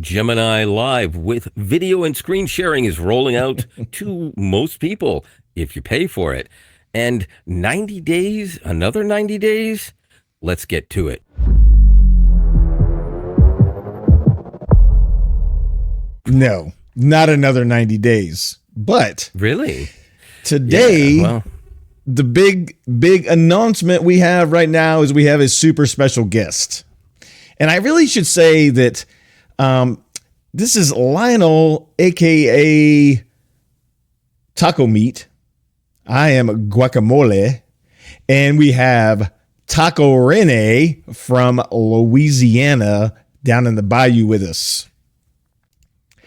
Gemini Live with video and screen sharing is rolling out to most people if you pay for it. And 90 days, another 90 days? Let's get to it. No, not another 90 days. But really, today, the big announcement we have right now is we have a super special guest. And I really should say that this is Lionel, a.k.a. Taco Meat. I am Guacamole. And we have Taco Reina from Louisiana down in the bayou with us.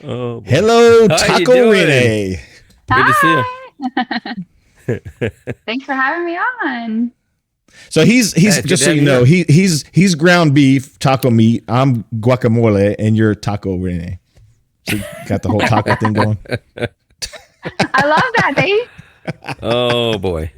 Oh, hello, Taco Reina. Good to see you. Thanks for having me on. So he's just so you know, he's ground beef, taco meat. I'm guacamole, and you're Taco Reina. So you got the whole taco thing going. I love that, Dave. Oh boy.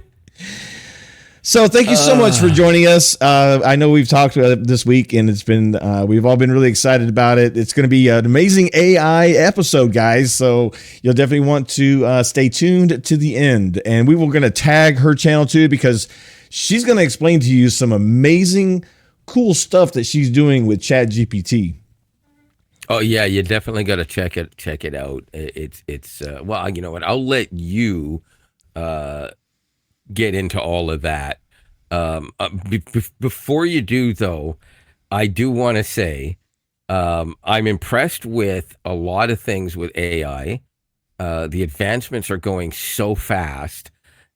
So thank you so much for joining us. I know we've talked this week, and it's been we've all been really excited about it. It's going to be an amazing AI episode, guys. So you'll definitely want to stay tuned to the end. And we were going to tag her channel too, because she's going to explain to you some amazing, cool stuff that she's doing with ChatGPT. Oh yeah, you definitely got to check it out. It's well, you know what? I'll let you get into all of that. Before you do, though, I do want to say I'm impressed with a lot of things with AI. The advancements are going so fast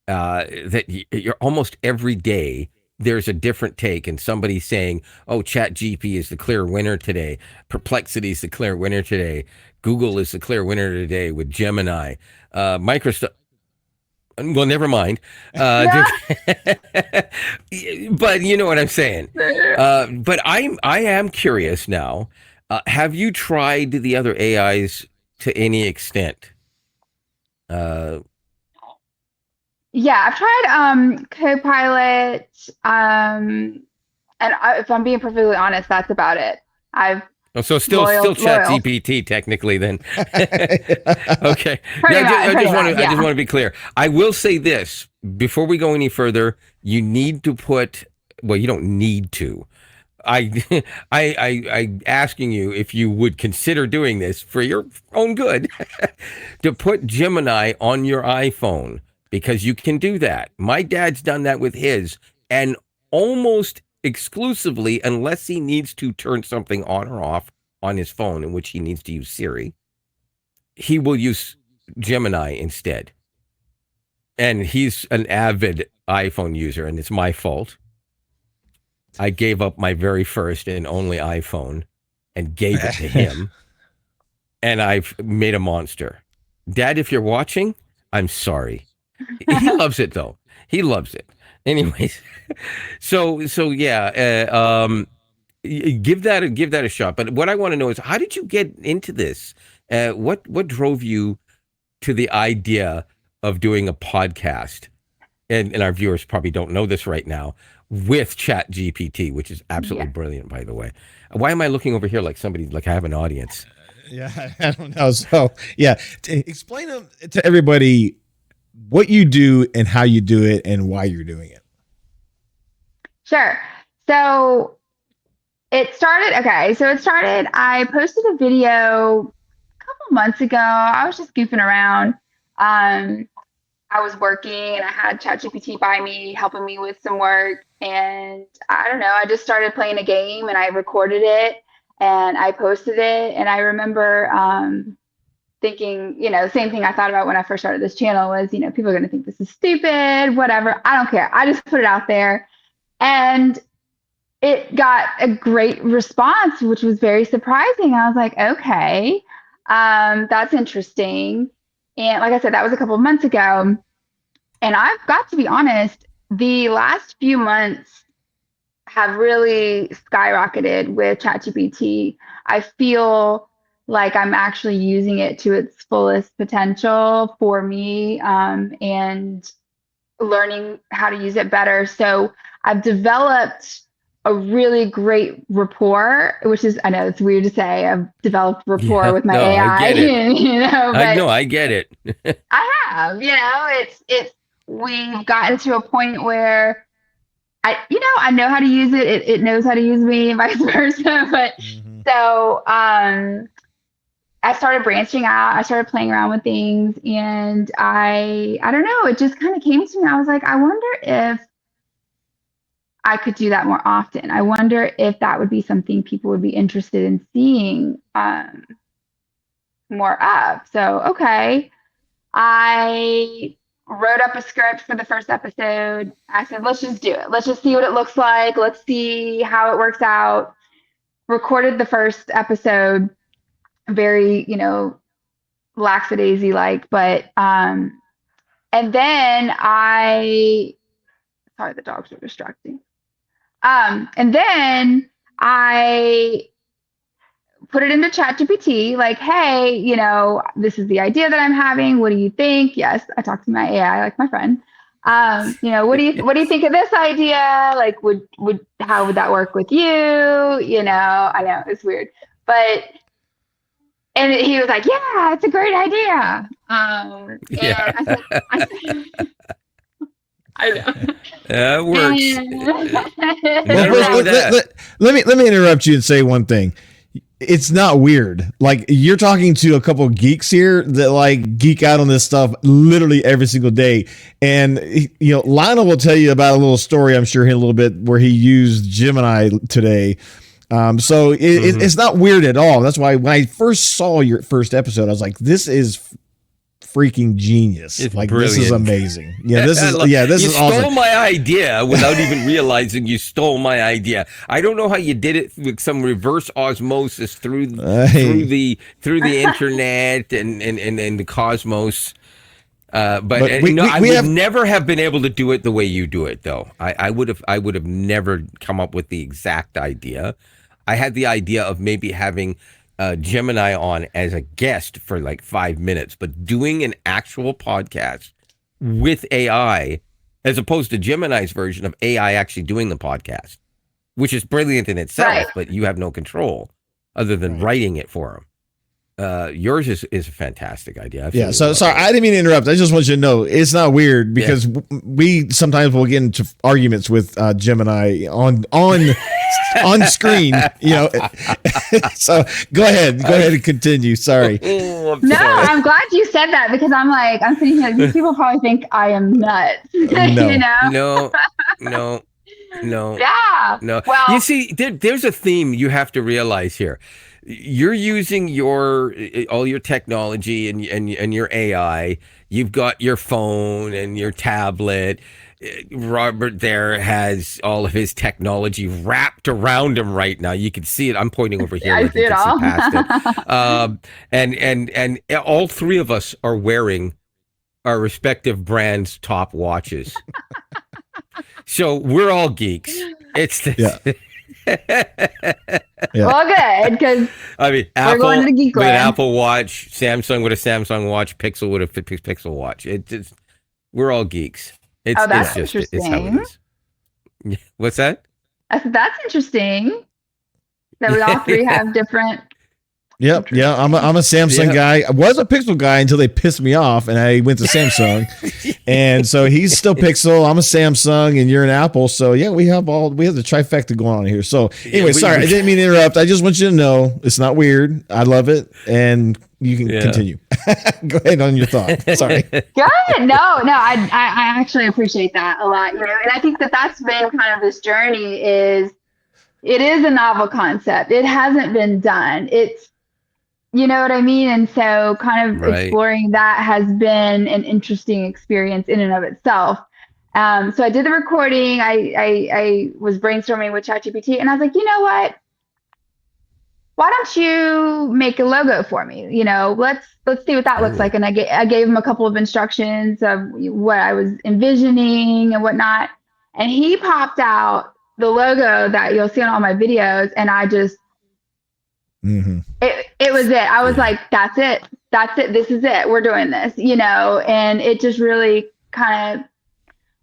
that you're almost every day there's a different take, and somebody saying, "Oh, ChatGPT is the clear winner today. Perplexity is the clear winner today. Google is the clear winner today with Gemini. Microsoft." Well, never mind. But you know what I'm saying. But I am curious now. Have you tried the other AIs to any extent? Yeah, I've tried Copilot, and if I'm being perfectly honest, that's about it. So still ChatGPT technically then. Okay. I just want to be clear. I will say this before we go any further. You need to put. Well, you don't need to. I asking you if you would consider doing this for your own good to put Gemini on your iPhone, because you can do that. My dad's done that with his, and almost exclusively, unless he needs to turn something on or off on his phone, in which he needs to use Siri, he will use Gemini instead. And he's an avid iPhone user, and it's my fault. I gave up my very first and only iPhone and gave it to him, and I've made a monster. Dad, if you're watching, I'm sorry. He loves it though. He loves it. Anyways, so yeah, give that a shot. But what I want to know is, how did you get into this? What drove you to the idea of doing a podcast? And our viewers probably don't know this right now, with ChatGPT, which is absolutely brilliant, by the way. Why am I looking over here like somebody, like I have an audience? Yeah, I don't know. So yeah, explain to everybody what you do and how you do it and why you're doing it. Sure. So it started, I posted a video a couple months ago. I was just goofing around. I was working and I had ChatGPT by me, helping me with some work. And I don't know, I just started playing a game and I recorded it and I posted it. And I remember thinking, same thing I thought about when I first started this channel was, people are going to think this is stupid, whatever. I don't care. I just put it out there. And it got a great response, which was very surprising. I was like, okay, that's interesting. And like I said, that was a couple of months ago. And I've got to be honest, the last few months have really skyrocketed with ChatGPT. I feel like I'm actually using it to its fullest potential for me, and learning how to use it better. So I've developed a really great rapport, which is, I know it's weird to say, I've developed rapport with my AI, I get it. but I get it. I have, we've gotten to a point where I know how to use it. It knows how to use me, and vice versa. But so I started branching out. I started playing around with things, and I don't know. It just kind of came to me. I was like, I wonder if I could do that more often. I wonder if that would be something people would be interested in seeing more of. So, okay. I wrote up a script for the first episode. I said, let's just do it. Let's just see what it looks like. Let's see how it works out. Recorded the first episode very, lackadaisy like, but and then sorry, the dogs are distracting. And then I put it into ChatGPT, like, hey, this is the idea that I'm having. What do you think? Yes, I talk to my AI like my friend. What do you think of this idea? Like, how would that work with you? I know it's weird, and he was like, yeah, it's a great idea. And I said, I know. That works. Let me interrupt you and say one thing. It's not weird. Like, you're talking to a couple of geeks here that like geek out on this stuff literally every single day. And Lionel will tell you about a little story, I'm sure, in a little bit, where he used Gemini today. So it's not weird at all. That's why when I first saw your first episode, I was like, this is freaking genius. It's like brilliant. This is amazing. Yeah, this is you awesome. stole my idea without even realizing you stole my idea. I don't know how you did it with some reverse osmosis through the internet and the cosmos. I would never have been able to do it the way you do it, though. I would have never come up with the exact idea. I had the idea of maybe having Gemini on as a guest for like 5 minutes, but doing an actual podcast with AI as opposed to Gemini's version of AI actually doing the podcast, which is brilliant in itself, right, but you have no control other than writing it for him. Yours is a fantastic idea. Yeah. So sorry, I didn't mean to interrupt. I just want you to know it's not weird because we sometimes will get into arguments with Gemini on screen. So go ahead and continue. Sorry. I'm glad you said that because I'm sitting here. These people probably think I am nuts. No. Yeah. No. Well, you see, there's a theme you have to realize here. You're using all your technology and your AI. You've got your phone and your tablet. Robert there has all of his technology wrapped around him right now. You can see it. I'm pointing over here. I see it all. Past it. And all three of us are wearing our respective brands' top watches. So we're all geeks. Well, good, because Apple going to the geek with an land. Apple Watch, Samsung with a Samsung Watch, Pixel with a Pixel Watch. We're all geeks. That's interesting. It's how it is. What's that? That's interesting. That we all three have different. Yep. Yeah. I'm a Samsung guy. I was a Pixel guy until they pissed me off and I went to Samsung. And so he's still Pixel. I'm a Samsung and you're an Apple. So yeah, we have the trifecta going on here. So anyway, sorry, I didn't mean to interrupt. I just want you to know it's not weird. I love it. And you can continue. Go ahead on your thought. Sorry. Good. No, I actually appreciate that a lot. And I think that's been kind of this journey it is a novel concept. It hasn't been done. You know what I mean? And so kind of exploring that has been an interesting experience in and of itself. So I did the recording. I was brainstorming with ChatGPT and I was like, you know what? Why don't you make a logo for me? Let's see what that looks like. And I gave him a couple of instructions of what I was envisioning and whatnot. And he popped out the logo that you'll see on all my videos. And I just, it was it. I was like, that's it. This is it. We're doing this, and it just really kind of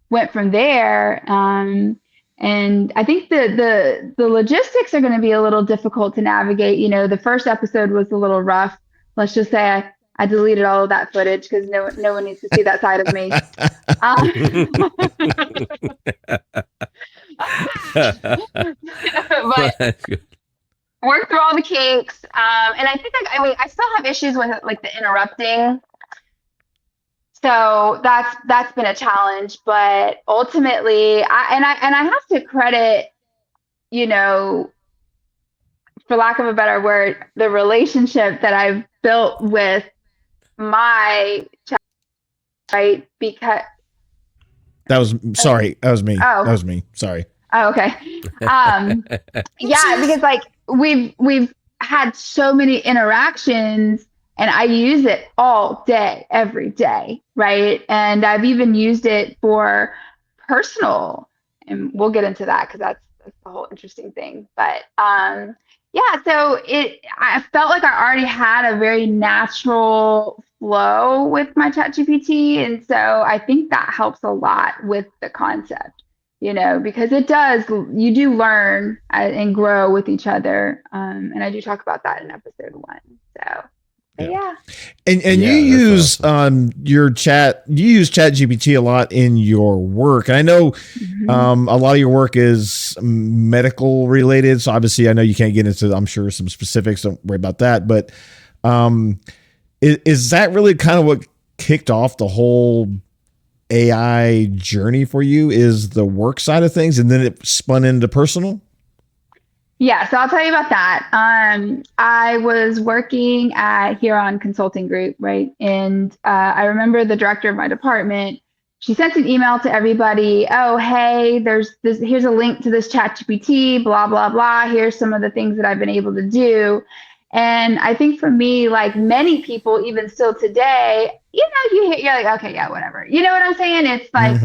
went from there. And And I think the logistics are going to be a little difficult to navigate. You know, the first episode was a little rough. Let's just say I deleted all of that footage because no one needs to see that side of me. But work through all the kinks. And I think I still have issues with like the interrupting. So that's been a challenge, but ultimately I have to credit, you know, for lack of a better word, the relationship that I've built with my child, right? Because that was me. Oh. That was me. Sorry. Oh, okay. Yeah, because like we've had so many interactions and I use it all day, every day, right? And I've even used it for personal, and we'll get into that because that's the whole interesting thing. But yeah, so I felt like I already had a very natural flow with my ChatGPT, and so I think that helps a lot with the concept, you know, because you do learn and grow with each other, and I do talk about that in episode 1. So. Yeah. And you use awesome. You use ChatGPT a lot in your work. And I know a lot of your work is medical related. So obviously I know you can't get into, I'm sure, some specifics. Don't worry about that. But is that really kind of what kicked off the whole AI journey for you, is the work side of things, and then it spun into personal? Yeah, so I'll tell you about that. I was working at Huron Consulting Group, right? And I remember the director of my department, she sent an email to everybody. Oh, hey, here's a link to this ChatGPT, blah, blah, blah. Here's some of the things that I've been able to do. And I think for me, like many people, even still today, you know, you're like, okay, yeah, whatever. You know what I'm saying? It's like,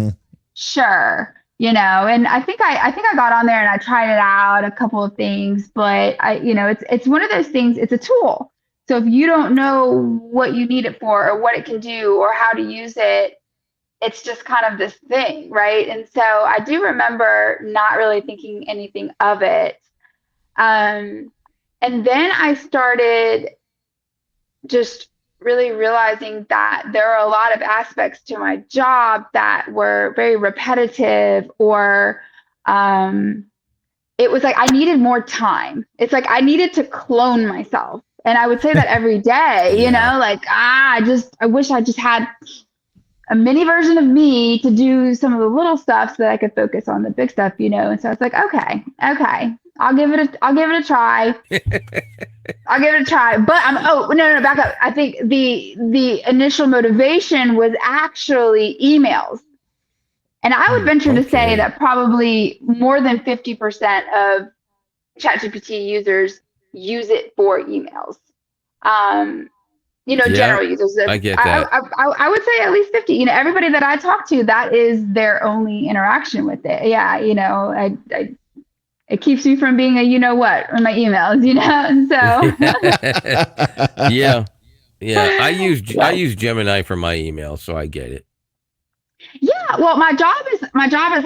sure. You know, and I think I got on there and I tried it out, a couple of things, but it's one of those things, it's a tool. So if you don't know what you need it for or what it can do or how to use it, it's just kind of this thing, right? And so I do remember not really thinking anything of it. And then I started just really realizing that there are a lot of aspects to my job that were very repetitive, or it was like I needed more time. It's like I needed to clone myself. And I would say that every day, you know, like, I wish I just had a mini version of me to do some of the little stuff so that I could focus on the big stuff, you know? And so it's like, okay, I'll give it a try. I'll give it a try. But no, back up. I think the initial motivation was actually emails. And I would venture to say that probably more than 50% of ChatGPT users use it for emails. General users. I get that. I would say at least 50. You know, everybody that I talk to, that is their only interaction with it. Yeah, you know, it keeps me from being a you-know-what on my emails, you know? And so. Yeah. I use Gemini for my email, so I get it. Yeah. Well, my job is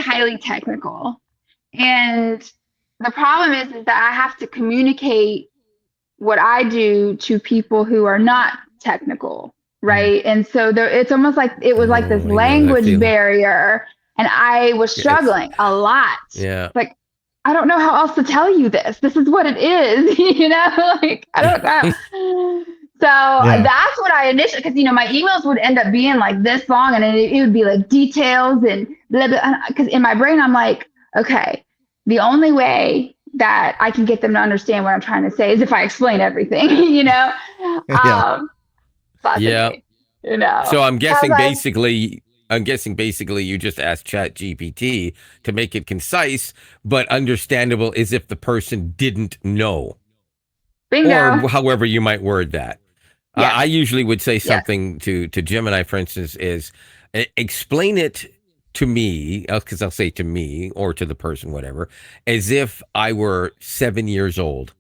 highly technical. And the problem is that I have to communicate what I do to people who are not technical, right? And so it's almost like it was like this language barrier, and I was struggling a lot. Yeah. Like, I don't know how else to tell you this. This is what it is, you know? Like, I don't know. So that's what I initially, because, you know, my emails would end up being like this long, and it would be like details and blah, blah, because in my brain, I'm like, okay, the only way that I can get them to understand what I'm trying to say is if I explain everything, you know? You know. So I'm guessing basically you just asked ChatGPT to make it concise, but understandable as if the person didn't know. Bingo. Or however you might word that. Yes. I usually would say something to Gemini, for instance, is explain it to me, because I'll say to me or to the person, whatever, as if I were 7 years old.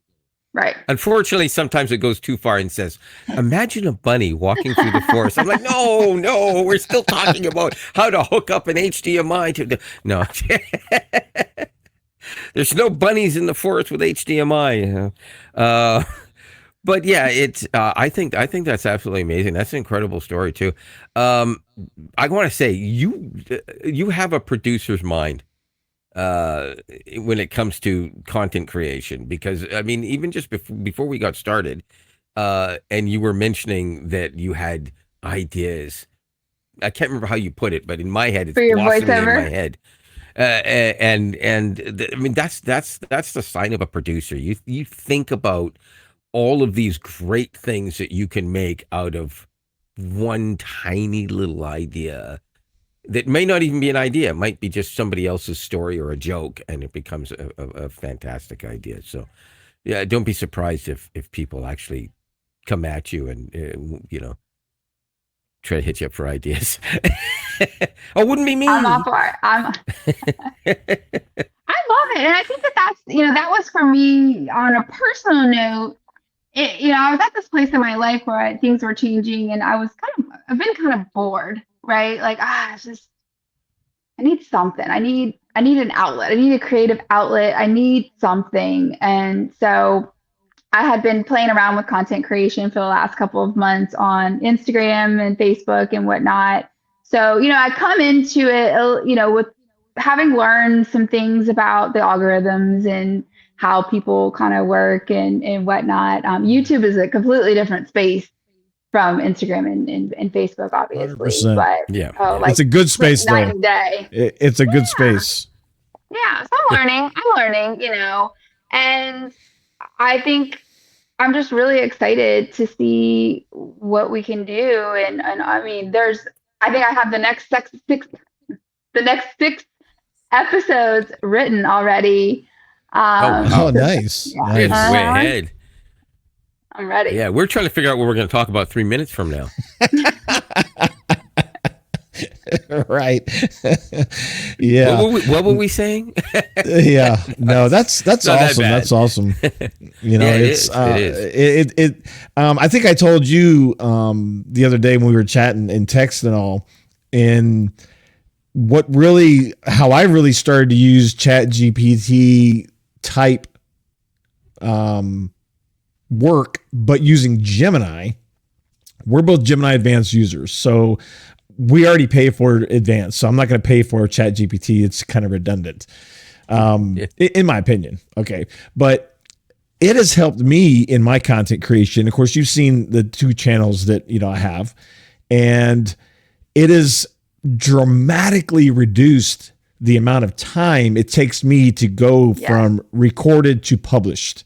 Right. Unfortunately, sometimes it goes too far and says, imagine a bunny walking through the forest. I'm like, no, we're still talking about how to hook up an HDMI to the... No. there's no bunnies in the forest with HDMI. But yeah, it's. I think that's absolutely amazing. That's an incredible story too. I want to say you have a producer's mind when it comes to content creation, because I mean, even just before we got started, and you were mentioning that you had ideas. I can't remember how you put it, but in my head, it's For your blossoming in voiceover? my head. I mean, that's the sign of a producer. You think about all of these great things that you can make out of one tiny little idea that may not even be an idea. It might be just somebody else's story or a joke, and it becomes a fantastic idea. So, yeah, don't be surprised if people actually come at you and try to hit you up for ideas. Oh, wouldn't be me. I'm all for it. I love it, and I think that's that was for me on a personal note. I was at this place in my life where things were changing, and I've been kind of bored, right? Like, it's just, I need something. I need an outlet. I need a creative outlet. I need something. And so I had been playing around with content creation for the last couple of months on Instagram and Facebook and whatnot. So, I come into it, with having learned some things about the algorithms and how people kind of work and whatnot. YouTube is a completely different space from Instagram and Facebook, obviously. 100%. But Yeah, it's a good space though. night and day. It's a good space. Yeah, so I'm learning, and I think I'm just really excited to see what we can do. And I mean, I think I have the next six episodes written already. Oh, nice. Yeah. It's Nice. way ahead. I'm ready. Yeah, we're trying to figure out what we're going to talk about 3 minutes from now. Right. Yeah. What were we saying? Yeah. No, that's Not that awesome. bad. That's awesome. Yeah, it is. I think I told you the other day when we were chatting and text and all, and how I really started to use ChatGPT type work, but using Gemini. We're both Gemini advanced users, so we already pay for advanced. So I'm not going to pay for ChatGPT. It's kind of redundant, in my opinion. Okay, but it has helped me in my content creation. Of course, you've seen the 2 channels that I have, and it has dramatically reduced the amount of time it takes me to go from recorded to published.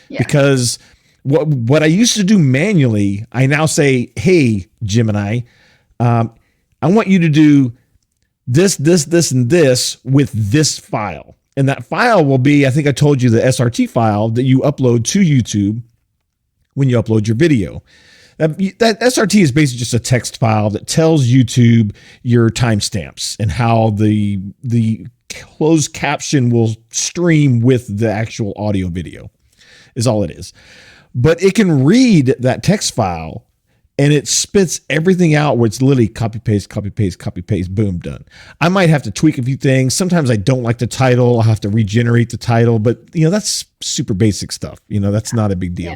Yeah. Because what I used to do manually, I now say, hey, Gemini, I want you to do this, and this with this file. And that file will be, I think I told you, the SRT file that you upload to YouTube when you upload your video. That SRT is basically just a text file that tells YouTube your timestamps and how the closed caption will stream with the actual audio video is all it is. But it can read that text file and it spits everything out where it's literally copy, paste, boom, done. I might have to tweak a few things. Sometimes I don't like the title. I'll have to regenerate the title, but that's super basic stuff. That's not a big deal,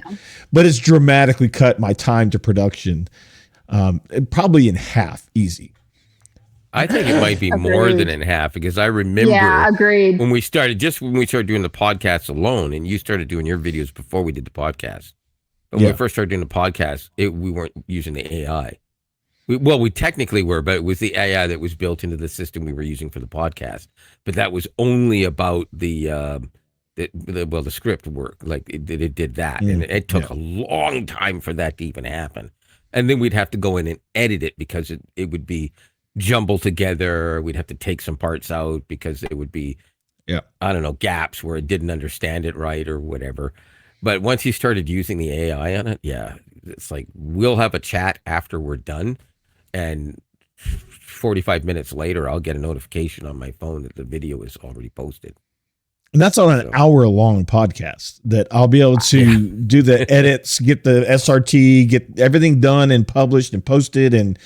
but it's dramatically cut my time to production, probably in half, easy. I think it might be more than in half, because I remember agreed. when we started doing the podcast alone, and you started doing your videos before we did the podcast. But when we first started doing the podcast, we weren't using the AI. We technically were, but it was the AI that was built into the system we were using for the podcast. But that was only about the script work. Like it did that, and it took a long time for that to even happen. And then we'd have to go in and edit it because it would be jumbled together. We'd have to take some parts out because it would be, I don't know, gaps where it didn't understand it right or whatever. But once you started using the AI on it, it's like we'll have a chat after we're done, and 45 minutes later, I'll get a notification on my phone that the video is already posted. And that's on an hour-long podcast that I'll be able to do the edits, get the SRT, get everything done and published and posted and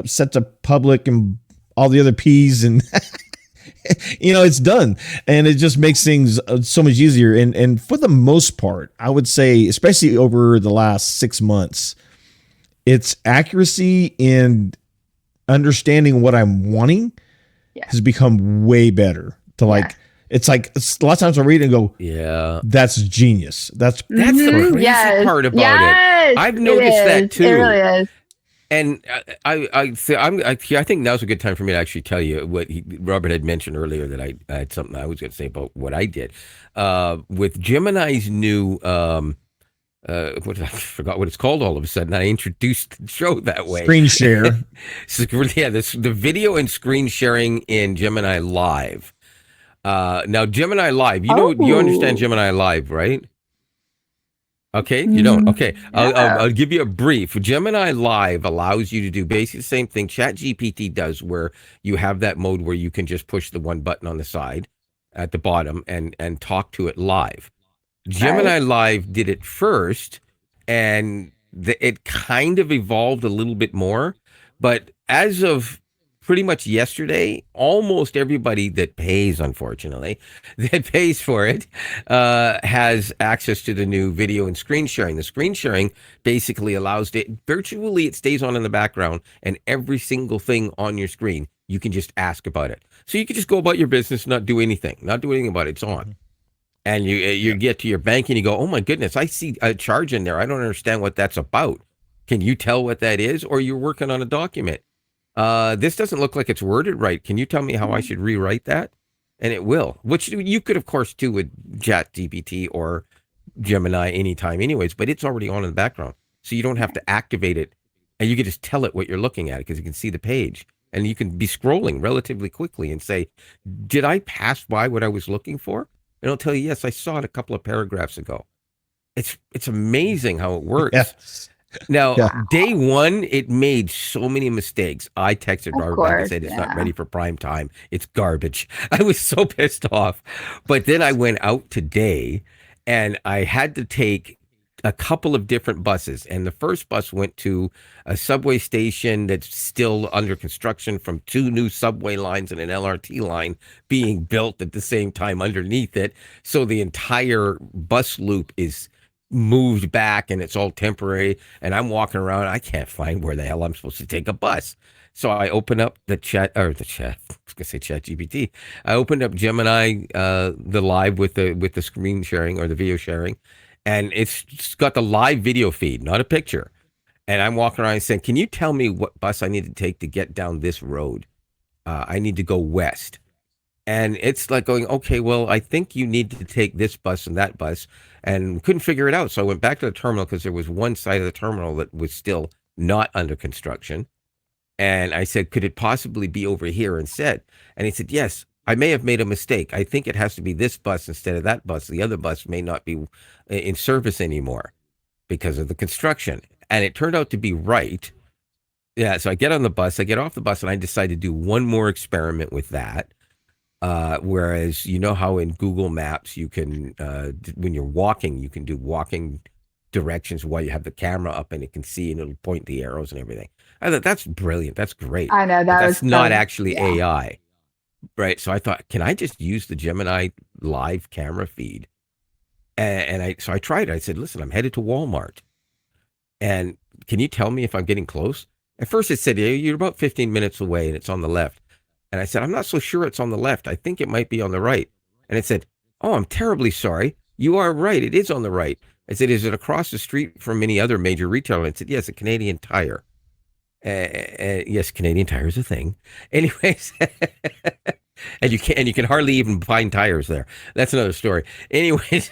set to public and all the other P's. And it's done, and it just makes things so much easier. And for the most part, I would say, especially over the last 6 months, its accuracy in understanding what I'm wanting has become way better. It's like a lot of times I read it and go, yeah, that's genius. That's the crazy part about it. I've noticed that too. It really is. And I think now's a good time for me to actually tell you what Robert had mentioned earlier, that I had something I was going to say about what I did with Gemini's new. I forgot what it's called all of a sudden. I introduced the show that way. Screen share. The video and screen sharing in Gemini Live. Now Gemini Live, you understand Gemini Live, right? Okay, you don't. Okay, I'll give you a brief. Gemini Live allows you to do basically the same thing ChatGPT does, where you have that mode where you can just push the one button on the side at the bottom and talk to it live. Gemini Live did it first, and it kind of evolved a little bit more. But as of pretty much yesterday, almost everybody that pays, unfortunately, that pays for it, has access to the new video and screen sharing. The screen sharing basically allows it, virtually it stays on in the background, and every single thing on your screen, you can just ask about it. So you can just go about your business, not do anything about it. It's on. And you get to your bank and you go, oh my goodness, I see a charge in there. I don't understand what that's about. Can you tell what that is? Or you're working on a document. This doesn't look like it's worded right. Can you tell me how I should rewrite that? And it will, which you could, of course, do with ChatGPT or Gemini anytime anyways, but it's already on in the background. So you don't have to activate it, and you can just tell it what you're looking at because you can see the page, and you can be scrolling relatively quickly and say, did I pass by what I was looking for? And it'll tell you, yes, I saw it a couple of paragraphs ago. It's amazing how it works. Yes. Now, day one, it made so many mistakes. I texted Robert back and said, it's not ready for prime time. It's garbage. I was so pissed off. But then I went out today, and I had to take a couple of different buses. And the first bus went to a subway station that's still under construction, from 2 new subway lines and an LRT line being built at the same time underneath it. So the entire bus loop is moved back, and it's all temporary, and I'm walking around. I can't find where the hell I'm supposed to take a bus. So I open up I was gonna say ChatGPT. I opened up Gemini, the live with the screen sharing or the video sharing, and it's got the live video feed, not a picture. And I'm walking around and saying, can you tell me what bus I need to take to get down this road? I need to go west. And it's like going, okay, well, I think you need to take this bus and that bus, and couldn't figure it out. So I went back to the terminal because there was one side of the terminal that was still not under construction. And I said, could it possibly be over here instead? And he said, yes, I may have made a mistake. I think it has to be this bus instead of that bus. The other bus may not be in service anymore because of the construction. And it turned out to be right. Yeah, so I get on the bus, I get off the bus, and I decide to do one more experiment with that. Whereas you know how in Google Maps you can, when you're walking, you can do walking directions while you have the camera up, and it can see and it'll point the arrows and everything. I thought that's brilliant. That's great. I know that's not actually AI, right? So I thought, can I just use the Gemini live camera feed? And I tried it. I said, listen, I'm headed to Walmart, and can you tell me if I'm getting close? At first it said, you're about 15 minutes away and it's on the left. And I said, I'm not so sure it's on the left. I think it might be on the right. And it said, oh, I'm terribly sorry. You are right. It is on the right. I said, is it across the street from any other major retailer? And it said, yes, a Canadian Tire. Yes, Canadian Tire is a thing. Anyways, and you can hardly even find tires there. That's another story. Anyways.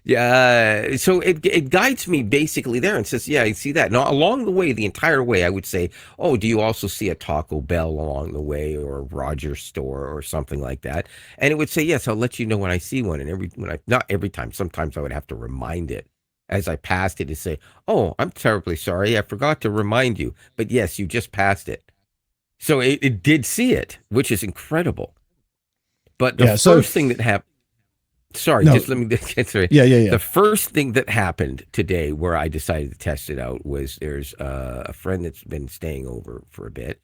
Yeah, so it guides me basically there and says, yeah, you see that. Now, along the way, the entire way, I would say, oh, do you also see a Taco Bell along the way, or a Rogers store or something like that? And it would say, yes, I'll let you know when I see one. And not every time, sometimes I would have to remind it as I passed it to say, oh, I'm terribly sorry. I forgot to remind you. But yes, you just passed it. So it did see it, which is incredible. But the first thing that happened, just let me get through it. Yeah. The first thing that happened today where I decided to test it out was there's a friend that's been staying over for a bit.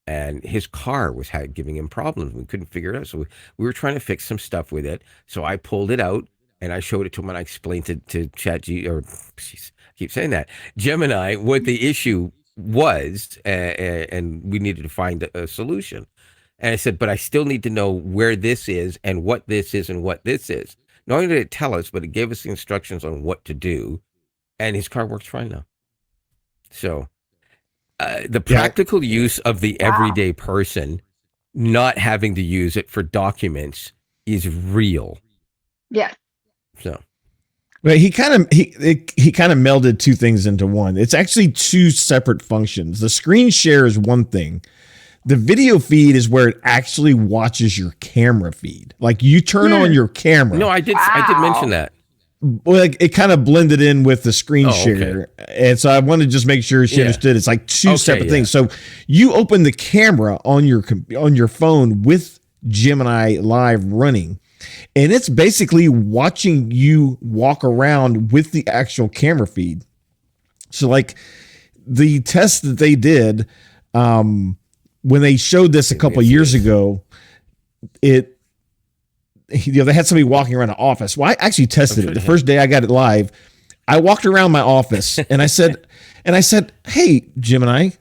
and his car was giving him problems. We couldn't figure it out. So we were trying to fix some stuff with it. So I pulled it out and I showed it to him and I explained it to I keep saying that, Gemini, what the issue was, and we needed to find a solution. And I said, but I still need to know where this is and what this is and what this is. Not only did it tell us, but it gave us the instructions on what to do. And his car works fine now. So the practical use of the everyday person not having to use it for documents is real. Yeah. So. Well, he kind of melded two things into one. It's actually two separate functions. The screen share is one thing. The video feed is where it actually watches your camera feed. Like you turn on your camera. No, I did mention that. Well, it kind of blended in with the screen share. Okay. And so I wanted to just make sure she understood it's like two separate things. So you open the camera on your phone with Gemini Live running, and it's basically watching you walk around with the actual camera feed. So like the test that they did, when they showed this a couple of years ago, they had somebody walking around the office. Well, I actually tested it the first day I got it live. I walked around my office and I said, "Hey, Gemini,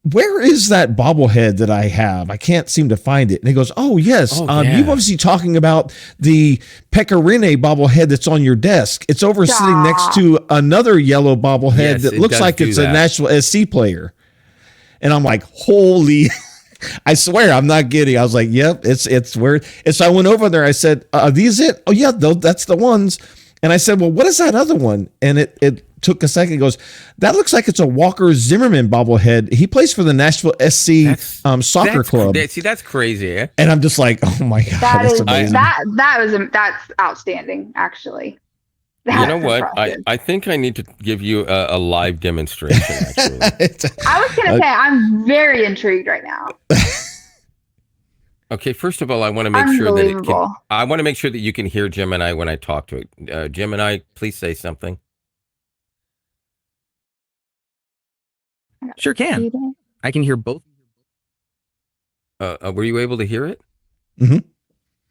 where is that bobblehead that I have? I can't seem to find it." And he goes, "Oh, yes. You're obviously talking about the Taco Reina bobblehead that's on your desk. It's sitting next to another yellow bobblehead that looks like it's a National SC player." And I'm like, holy, I swear I'm not kidding. I was like, yep, it's where. And so I went over there. I said, are these it? Oh, yeah, that's the ones. And I said, well, what is that other one? And it took a second. It goes, that looks like it's a Walker Zimmerman bobblehead. He plays for the Nashville SC soccer club. See, that's crazy. Eh? And I'm just like, oh my God, that's amazing. That's outstanding, actually. You know what? I think I need to give you a live demonstration, actually. I was going to say, I'm very intrigued right now. Okay, first of all, I want to make sure that you can hear Gemini when I talk to it. Gemini, please say something. Sure can. I can hear both. Were you able to hear it? Mm-hmm.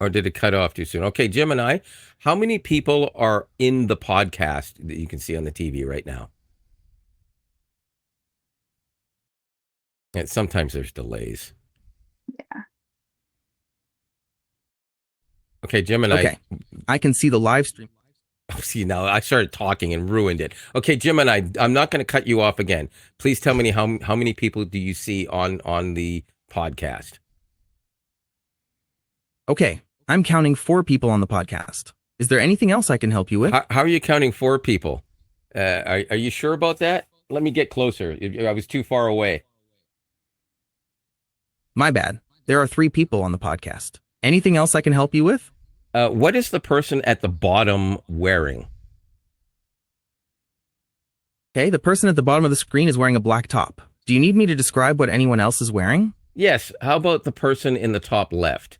Or did it cut off too soon? Okay, Gemini, how many people are in the podcast that you can see on the TV right now? And sometimes there's delays. Yeah. Okay, Gemini. Okay, I can see the live stream. Oh, see, now I started talking and ruined it. Okay, Gemini, I'm not going to cut you off again. Please tell me how many people do you see on the podcast? Okay, I'm counting 4 people on the podcast. Is there anything else I can help you with? How are you counting 4 people? Are you sure about that? Let me get closer. I was too far away. My bad. There are 3 people on the podcast. Anything else I can help you with? What is the person at the bottom wearing? Okay, the person at the bottom of the screen is wearing a black top. Do you need me to describe what anyone else is wearing? Yes. How about the person in the top left?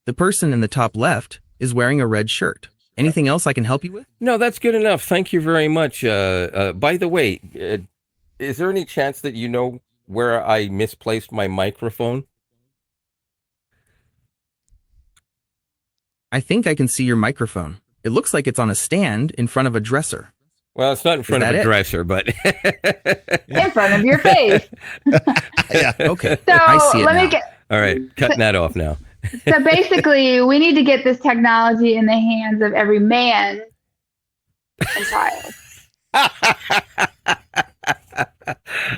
The person in the top left is wearing a red shirt. Anything else I can help you with? No, that's good enough. Thank you very much. By the way, is there any chance that you know where I misplaced my microphone? I think I can see your microphone. It looks like it's on a stand in front of a dresser. Well, it's not in front of a dresser, but in front of your face. Yeah. Okay. So I see it let now. me get. All right, cutting that off now. So basically, we need to get this technology in the hands of every man and child.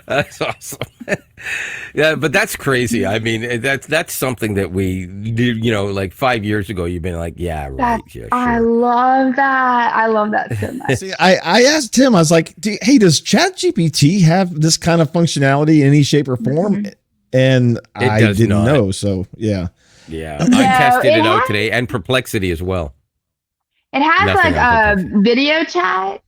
That's awesome. Yeah, but that's crazy. I mean, that's something that we did, like 5 years ago, you've been like, yeah, right. Yeah, sure. I love that. I love that so much. See, I asked him, I was like, hey, does ChatGPT have this kind of functionality in any shape or form? Mm-hmm. And I didn't know. So, yeah. Yeah. I tested it out today, and Perplexity as well. It has like a video chat,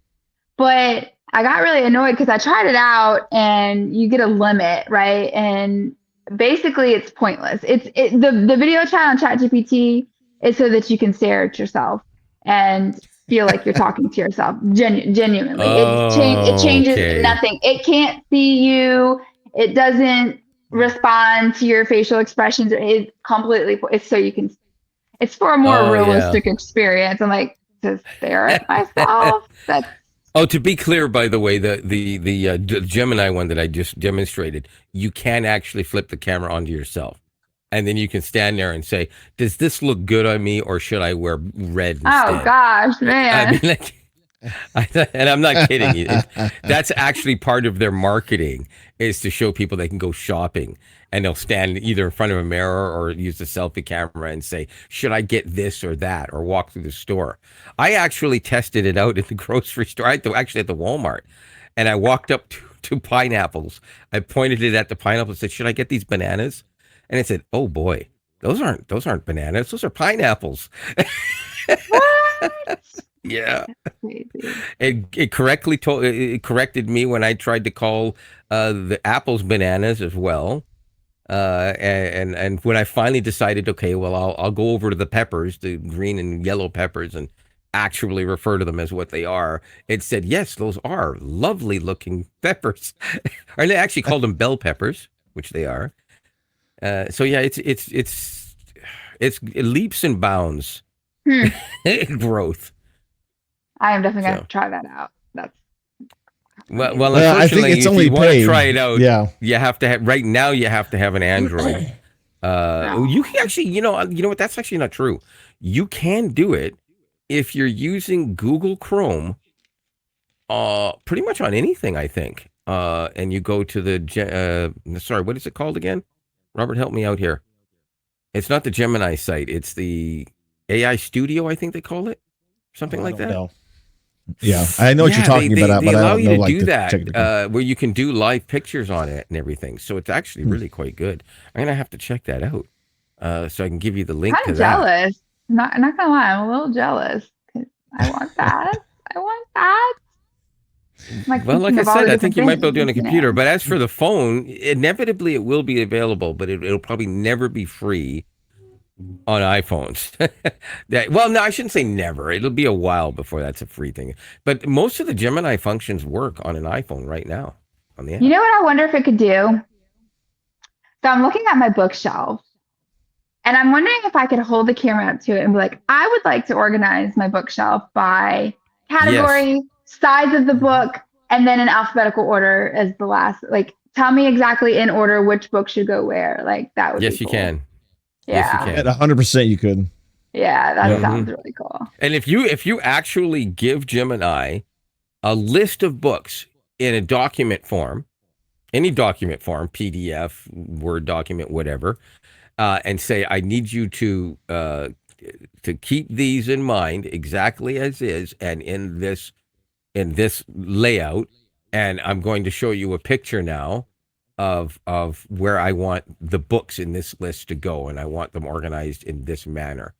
but I got really annoyed because I tried it out and you get a limit, right? And basically it's pointless. The video chat on ChatGPT is so that you can stare at yourself. And feel like you're talking to yourself. Genuinely, it Oh, changes okay. nothing. It can't see you. It doesn't respond to your facial expressions. It completely. It's so you can. It's for a more Oh, yeah. realistic experience. I'm like, to stare at myself. That's Oh, to be clear, by the way, the Gemini one that I just demonstrated, you can actually flip the camera onto yourself, and then you can stand there and say, "Does this look good on me, or should I wear red oh instead?" gosh, I man. mean, like, and I'm not kidding you. That's actually part of their marketing is to show people they can go shopping and they'll stand either in front of a mirror or use the selfie camera and say, should I get this or that, or walk through the store. I actually tested it out at the grocery store, actually at the Walmart. And I walked up to pineapples. I pointed it at the pineapple and said, should I get these bananas? And it said, oh boy, those aren't bananas. Those are pineapples. What? Yeah. Crazy. It corrected me when I tried to call the apples bananas as well. And when I finally decided, okay, well, I'll go over to the peppers, the green and yellow peppers, and actually refer to them as what they are. It said, yes, those are lovely looking peppers. Or they actually called them bell peppers, which they are. So yeah, it's leaps and bounds growth. I am definitely gonna try that out. That's Well, I think unfortunately, it's if only you want to paid. try it out, Yeah. you have to have right now. You have to have an Android. You can actually, you know what? That's actually not true. You can do it if you're using Google Chrome. Pretty much on anything, I think. And you go to sorry, what is it called again? Robert, help me out here. It's not the Gemini site. It's the AI Studio, I think they call it, something like that. No. Yeah, I know what you're talking about, but I don't know. They allow you to do that, where you can do live pictures on it and everything. So it's actually really quite good. I'm gonna have to check that out, so I can give you the link to that. kind of jealous. Not gonna lie, I'm a little jealous because I want that. I want that. Well, like I said, I think you might be able to do it on a computer. But as for the phone, inevitably it will be available, but it'll probably never be free on iPhones. Well, no, I shouldn't say never. It'll be a while before that's a free thing. But most of the Gemini functions work on an iPhone right now. On the app. You know what I wonder if it could do? So I'm looking at my bookshelf and I'm wondering if I could hold the camera up to it and be like, I would like to organize my bookshelf by category, size of the book, and then in alphabetical order as the last. Like, tell me exactly in order which book should go where. Like, that would be cool. Yes, you can. Yeah. Yes, you can. At 100% you could. Yeah, that sounds really cool. And if you actually give Gemini a list of books in a document form, any document form, PDF, Word document, whatever, and say, I need you to keep these in mind exactly as is and in this layout, and I'm going to show you a picture now of where I want the books in this list to go, and I want them organized in this manner.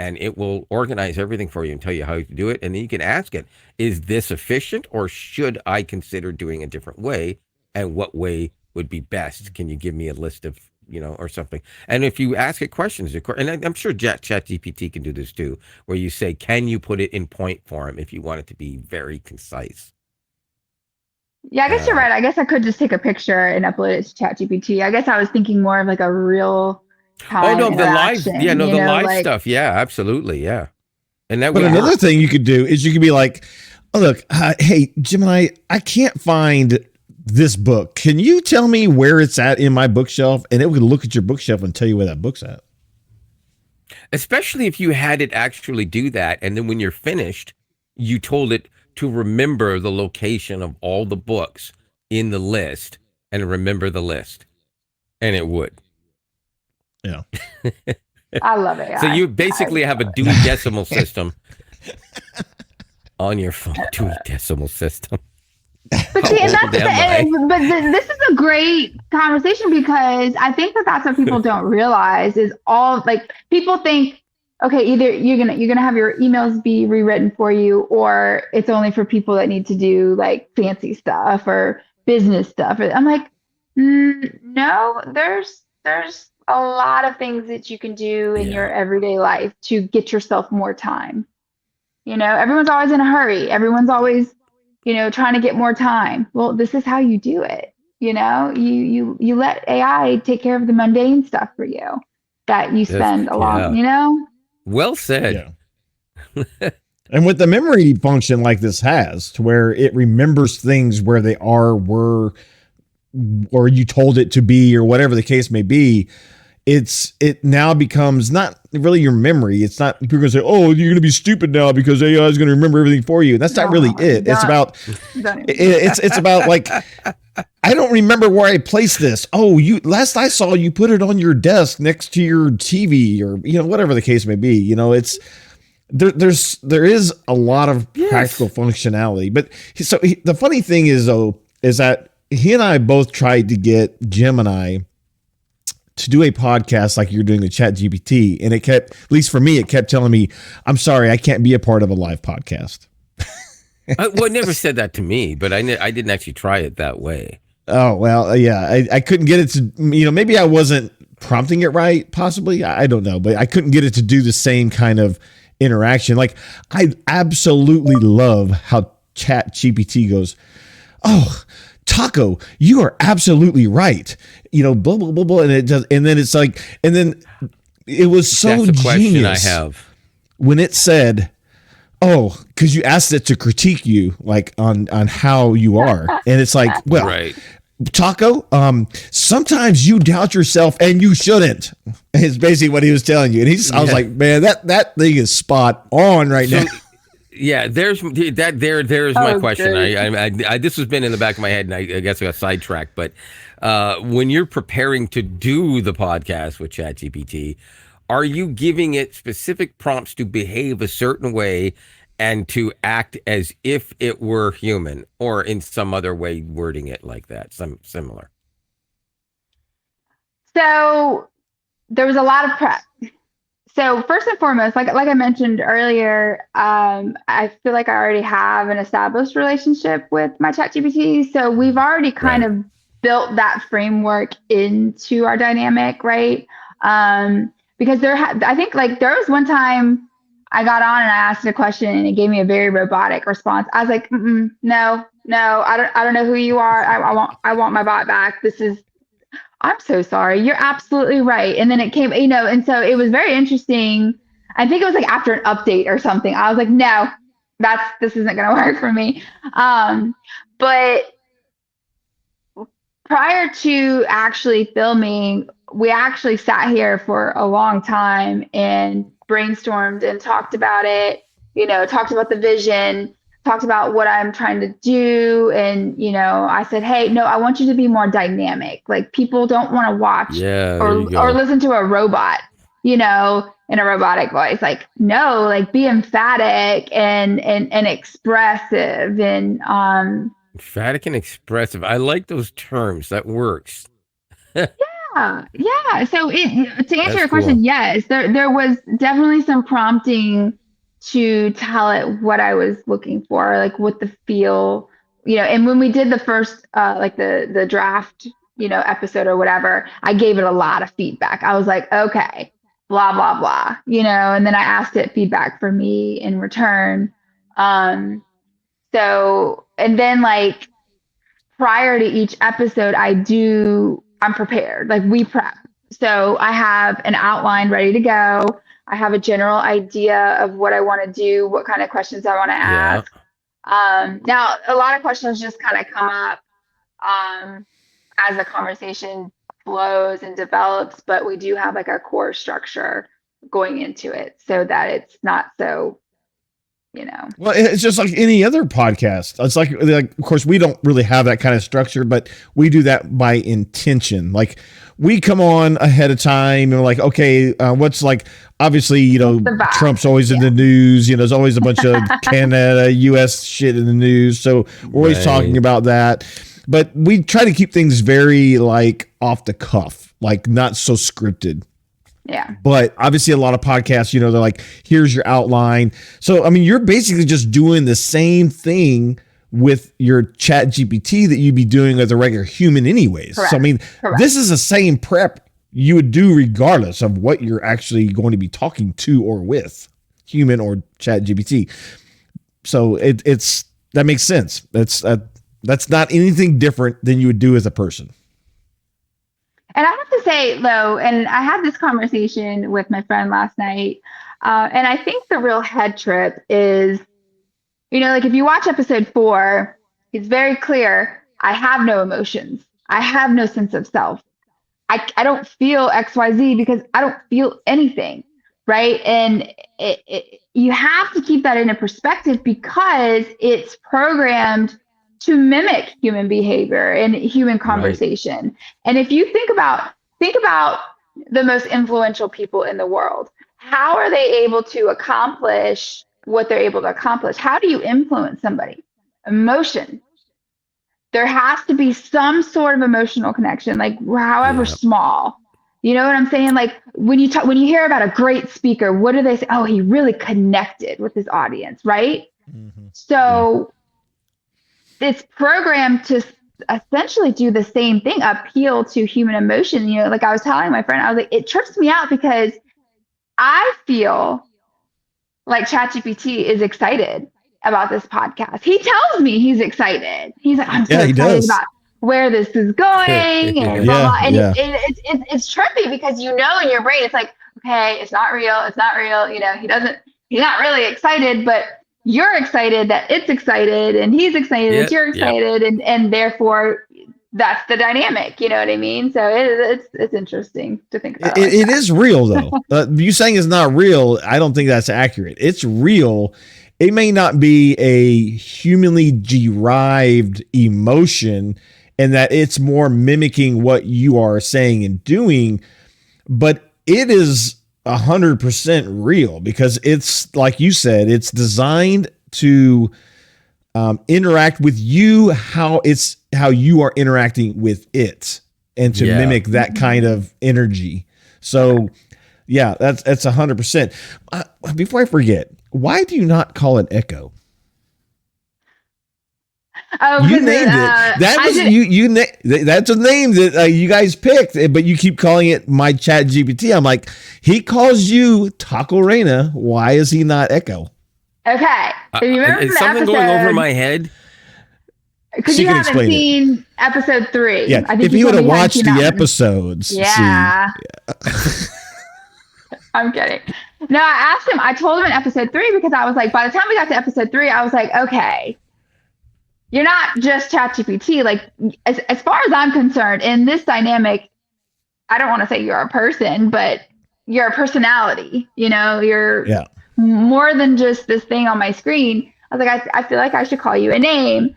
And it will organize everything for you and tell you how to do it. And then you can ask it, is this efficient, or should I consider doing a different way? And what way would be best? Can you give me a list of, or something? And if you ask it questions, and I'm sure ChatGPT can do this too, where you say, can you put it in point form if you want it to be very concise? Yeah, I guess you're right. I guess I could just take a picture and upload it to ChatGPT. I guess I was thinking more of like a real time the live, like, stuff. Yeah, absolutely. Yeah. And that. But another thing you could do is you could be like, oh, look, hey, Gemini, I can't find this book. Can you tell me where it's at in my bookshelf? And it would look at your bookshelf and tell you where that book's at. Especially if you had it actually do that. And then when you're finished, you told it to remember the location of all the books in the list and remember the list. And it would. Yeah. I love it. So you basically have a Dewey Decimal System on your phone. Dewey Decimal System. But see, this is a great conversation because I think that's what people don't realize is all like people think, okay, either you're gonna have your emails be rewritten for you, or it's only for people that need to do like fancy stuff or business stuff. I'm like, no, there's a lot of things that you can do in your everyday life to get yourself more time. Everyone's always in a hurry. Everyone's always, trying to get more time. Well, this is how you do it. You let AI take care of the mundane stuff for you that you spend a long, Well said. Yeah. And with the memory function like this has, to where it remembers things where they were, or you told it to be, or whatever the case may be, it now becomes not really your memory. It's not, people are going to say, oh, you're going to be stupid now because AI is going to remember everything for you. That's not really it. It's about, it's about like, I don't remember where I placed this. Oh, last I saw you put it on your desk next to your TV, or, whatever the case may be. There is a lot of practical functionality, but the funny thing is that he and I both tried to get Gemini to do a podcast like you're doing the ChatGPT, and it kept, at least for me, it kept telling me, I'm sorry, I can't be a part of a live podcast. It never said that to me, but I didn't actually try it that way. Oh, well, yeah, I couldn't get it to, maybe I wasn't prompting it right, possibly. I don't know, but I couldn't get it to do the same kind of interaction. Like, I absolutely love how ChatGPT goes, oh, Taco, you are absolutely right. Blah, blah, blah, blah. And it does. And then it's like, and then it was so That's a question genius I have. When it said, oh, because you asked it to critique you, like on how you are. And it's like, well, right. Taco, sometimes you doubt yourself and you shouldn't. It's basically what he was telling you. And I was like, man, that thing is spot on right now. Yeah, there's my question. I this has been in the back of my head, and I guess I got sidetracked. But when you're preparing to do the podcast with ChatGPT, are you giving it specific prompts to behave a certain way and to act as if it were human, or in some other way wording it like that, some similar? So there was a lot of prep. So first and foremost, like I mentioned earlier, I feel like I already have an established relationship with my ChatGPT. So we've already kind of built that framework into our dynamic, right? Because I think like there was one time I got on and I asked it a question and it gave me a very robotic response. I was like, no, I don't know who you are. I want my bot back. I'm so sorry. You're absolutely right. And then it came, and so it was very interesting. I think it was like after an update or something. I was like, no, this isn't going to work for me. But prior to actually filming, we actually sat here for a long time and brainstormed and talked about it, talked about the vision, talked about what I'm trying to do. And, I said, hey, no, I want you to be more dynamic. Like, people don't want to watch or listen to a robot, in a robotic voice. Like, no, like, be emphatic and expressive and emphatic and expressive. I like those terms. That works. Yeah. So to answer your question, yes, there was definitely some prompting to tell it what I was looking for, like what the feel, and when we did the first, like the draft, episode or whatever, I gave it a lot of feedback. I was like, okay, blah, blah, blah, and then I asked it feedback for me in return. So, and then like prior to each episode, I'm prepared, like we prep. So I have an outline ready to go. I have a general idea of what I want to do, what kind of questions I want to ask. Now, a lot of questions just kind of come up as the conversation flows and develops, but we do have like a core structure going into it so that it's not so, Well, it's just like any other podcast. It's like, of course, we don't really have that kind of structure, but we do that by intention. Like, we come on ahead of time and we're like, okay, what's like, obviously, Trump's always in the news. There's always a bunch of Canada, US shit in the news. So we're always talking about that. But we try to keep things very like off the cuff, like not so scripted. Yeah. But obviously a lot of podcasts, they're like, here's your outline. So, I mean, you're basically just doing the same thing with your ChatGPT that you'd be doing as a regular human anyways. Correct. So, I mean, This is the same prep you would do regardless of what you're actually going to be talking to or with. human or ChatGPT. So it's that makes sense. That's not anything different than you would do as a person. And I have to say, though, and I had this conversation with my friend last night, and I think the real head trip is, like if you watch episode 4, it's very clear. I have no emotions. I have no sense of self. I don't feel XYZ because I don't feel anything, right? And you have to keep that into perspective because it's programmed to mimic human behavior and human conversation. Right. And if you think about the most influential people in the world, how are they able to accomplish what they're able to accomplish? How do you influence somebody? Emotion. There has to be some sort of emotional connection, like however small. You know what I'm saying? Like when you hear about a great speaker, what do they say? Oh, he really connected with his audience, right? Mm-hmm. So it's programmed to essentially do the same thing, appeal to human emotion. Like I was telling my friend, I was like, it trips me out because I feel like ChatGPT is excited about this podcast. He tells me he's excited. He's like, I'm so excited about where this is going and blah, blah. And it's trippy because in your brain, it's like, okay, it's not real. It's not real. He's not really excited, but you're excited that it's excited and he's excited that you're excited. And therefore that's the dynamic. You know what I mean? So it's interesting to think about. It is real though. You saying it's not real. I don't think that's accurate. It's real. It may not be a humanly derived emotion and that it's more mimicking what you are saying and doing, but it is 100% real because it's like you said, it's designed to interact with you, how you are interacting with it and to mimic that kind of energy. So yeah, that's 100%. Before I forget, why do you not call it Echo? Oh, you named it. That was that's a name that you guys picked, but you keep calling it my ChatGPT. I'm like, he calls you Taco Reina. Why is he not Echo? Okay, so you remember is something going over my head? Because you haven't seen episode 3. Yeah, I think if you would have watched the episodes. Yeah. I'm kidding. No, I told him in episode 3 because I was like, by the time we got to episode 3, I was like, okay, you're not just ChatGPT. Like, as far as I'm concerned, in this dynamic, I don't want to say you're a person, but you're a personality. You're more than just this thing on my screen. I was like, I feel like I should call you a name.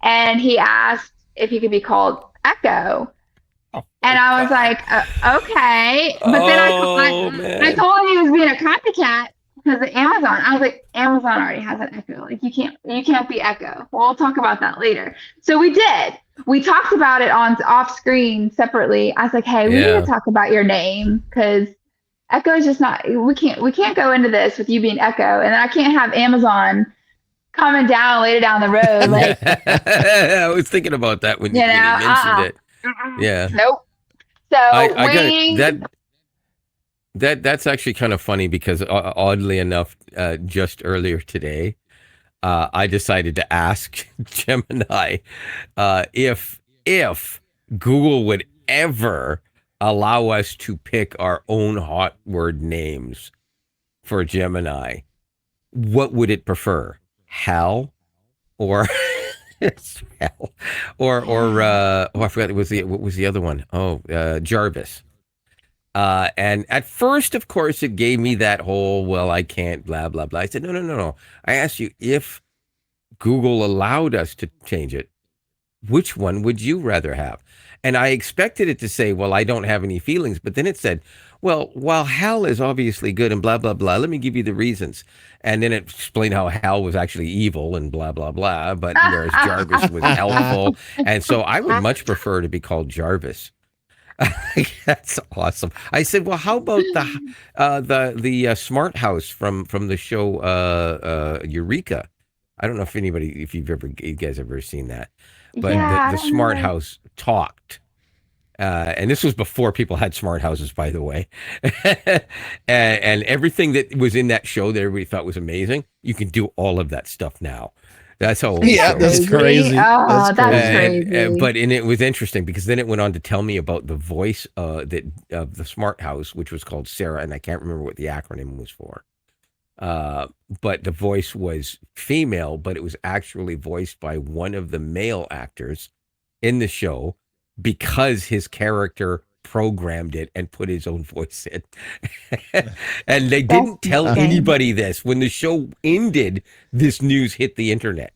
And he asked if he could be called Echo. And I was like, okay. But then I told him he was being a copycat because of Amazon. I was like, Amazon already has an Echo. Like you can't be Echo. Well, we'll talk about that later. So we did. We talked about it off screen separately. I was like, hey, we need to talk about your name because Echo is just not. We can't go into this with you being Echo, and then I can't have Amazon coming down later down the road. Like I was thinking about that when you mentioned it. Yeah. Nope. So that's actually kind of funny because oddly enough, just earlier today, I decided to ask Gemini if Google would ever allow us to pick our own hot word names for Gemini. What would it prefer? Hal or Hal or I forgot what was the other one? Jarvis. And at first, of course, it gave me that whole, well, I can't, blah, blah, blah. I said, no. I asked you if Google allowed us to change it, which one would you rather have? And I expected it to say, well, I don't have any feelings. But then it said, well, while Hal is obviously good and blah, blah, blah, let me give you the reasons. And then it explained how Hal was actually evil and blah, blah, blah. But whereas Jarvis was helpful. And so I would much prefer to be called Jarvis. That's awesome. I said, well, how about the smart house from the show Eureka? I don't know if you guys ever seen that, but the smart house talked, And this was before people had smart houses, by the way. And everything that was in that show that everybody thought was amazing, you can do all of that stuff now. That's how old the show that's is. crazy. Oh, that's crazy. But it was interesting because then it went on to tell me about the voice that of the smart house, which was called Sarah, and I can't remember what the acronym was for. But the voice was female, but it was actually voiced by one of the male actors in the show because his character programmed it and put his own voice in. And they didn't tell anybody this. When the show ended, this news hit the internet.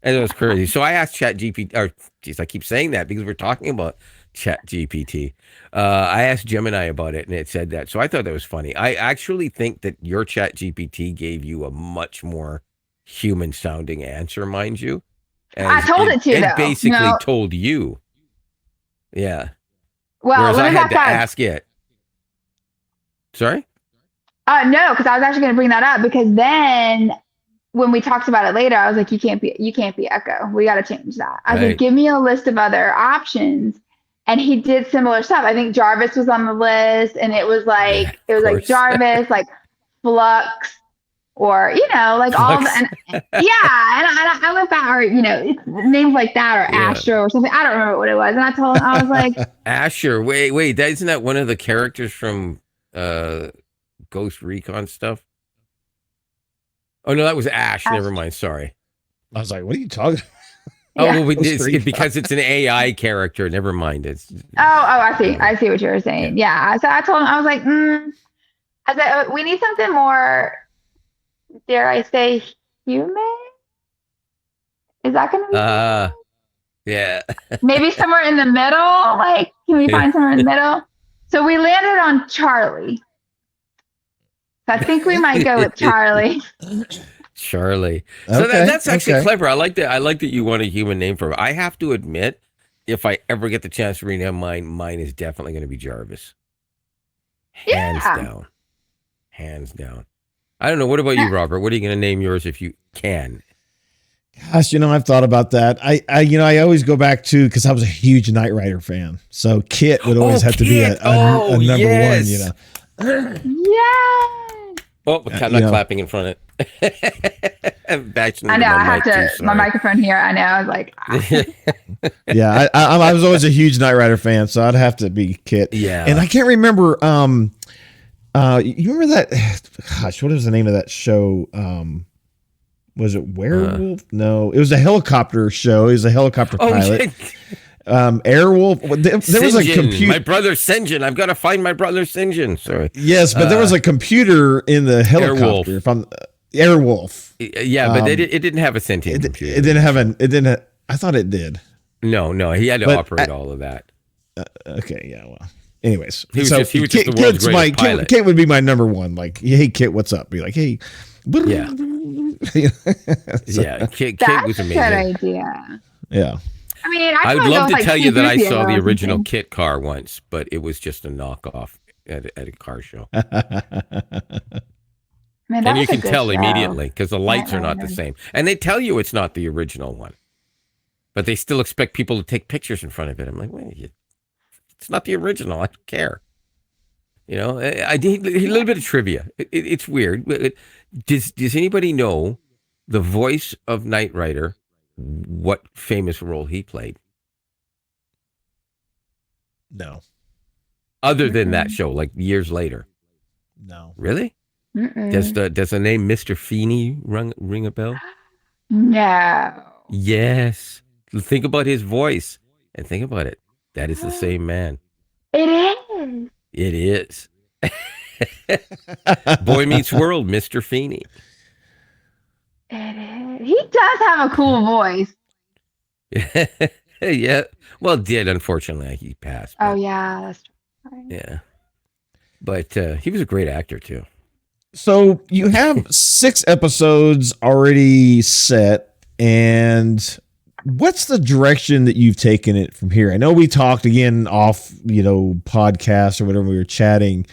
And it was crazy. So I asked ChatGPT, or geez, I keep saying that because we're talking about ChatGPT. I asked Gemini about it and it said that. So I thought that was funny. I actually think that your ChatGPT gave you a much more human sounding answer, mind you. I told it to, it basically told you. Yeah. Well, whereas I had to ask it. Sorry? No, because I was actually going to bring that up because then when we talked about it later, I was like, you can't be Echo. We got to change that. I was like, give me a list of other options. And he did similar stuff. I think Jarvis was on the list, and it was like like Jarvis, like Flux, or like Flux. All the and I went back, or it's names like that, or Astro or something. I don't remember what it was. And I told him, I was like, Asher. Wait, isn't that one of the characters from Ghost Recon stuff? Oh no, that was Ash. Never mind. Sorry. I was like, what are you talking about? Oh, well, because it's an AI character. Never mind. It's I see. I see what you were saying. Yeah. So I told him, I was like, I said, we need something more, dare I say, human? Is that going to be? Yeah. Maybe somewhere in the middle. Like, can we find somewhere in the middle? So we landed on Charlie. So I think we might go with Charlie. Charlie. So that's actually clever. I like that. I like that you want a human name for it. I have to admit, if I ever get the chance to rename mine is definitely going to be Jarvis. Hands down. I don't know. What about you, Robert? What are you going to name yours if you can? Gosh, I've thought about that. I always go back to, because I was a huge Knight Rider fan. So Kit would always have to be a number one, Yeah. Oh, I'm not clapping in front of it. I know. I have to. My microphone here. I know. I was like, yeah. I was always a huge Knight Rider fan, so I'd have to be Kit. Yeah. And I can't remember. You remember that? Gosh, what was the name of that show? Was it Werewolf? No, it was a helicopter show. It was a helicopter pilot. Airwolf. There was a computer. My brother Sinjin. I've got to find my brother Sinjin. Sorry. Yes, but there was a computer in the helicopter. Airwolf. Yeah, but it didn't have a sentient computer. It didn't have. I thought it did. No, he had to operate all of that. Okay, yeah. Well, anyways, he was just the world's greatest pilot. Kit would be my number one. Like, hey, Kit, what's up? Be like, hey. Yeah. So, Kit was amazing. That's a good idea. Yeah. I mean, I'd love to tell you that I saw the original Kit car once, but it was just a knockoff at a car show. Man, and you can tell immediately because the lights are not the same. And they tell you it's not the original one, but they still expect people to take pictures in front of it. I'm like, wait, it's not the original. I don't care. I did a little bit of trivia. It's weird. Does anybody know the voice of Knight Rider? What famous role he played? No. Other than that show, like years later. No. Really? Does the name Mr. Feeney ring a bell? No. Yes. Think about his voice and think about it. That is the same man. It is. It is. Boy Meets World, Mr. Feeney. It is. He does have a cool voice. Yeah. Well, unfortunately. He passed. Oh, yeah. That's true. Yeah. But he was a great actor, too. So you have 6 episodes already set, and what's the direction that you've taken it from here? I know we talked again off, podcasts or whatever we were chatting,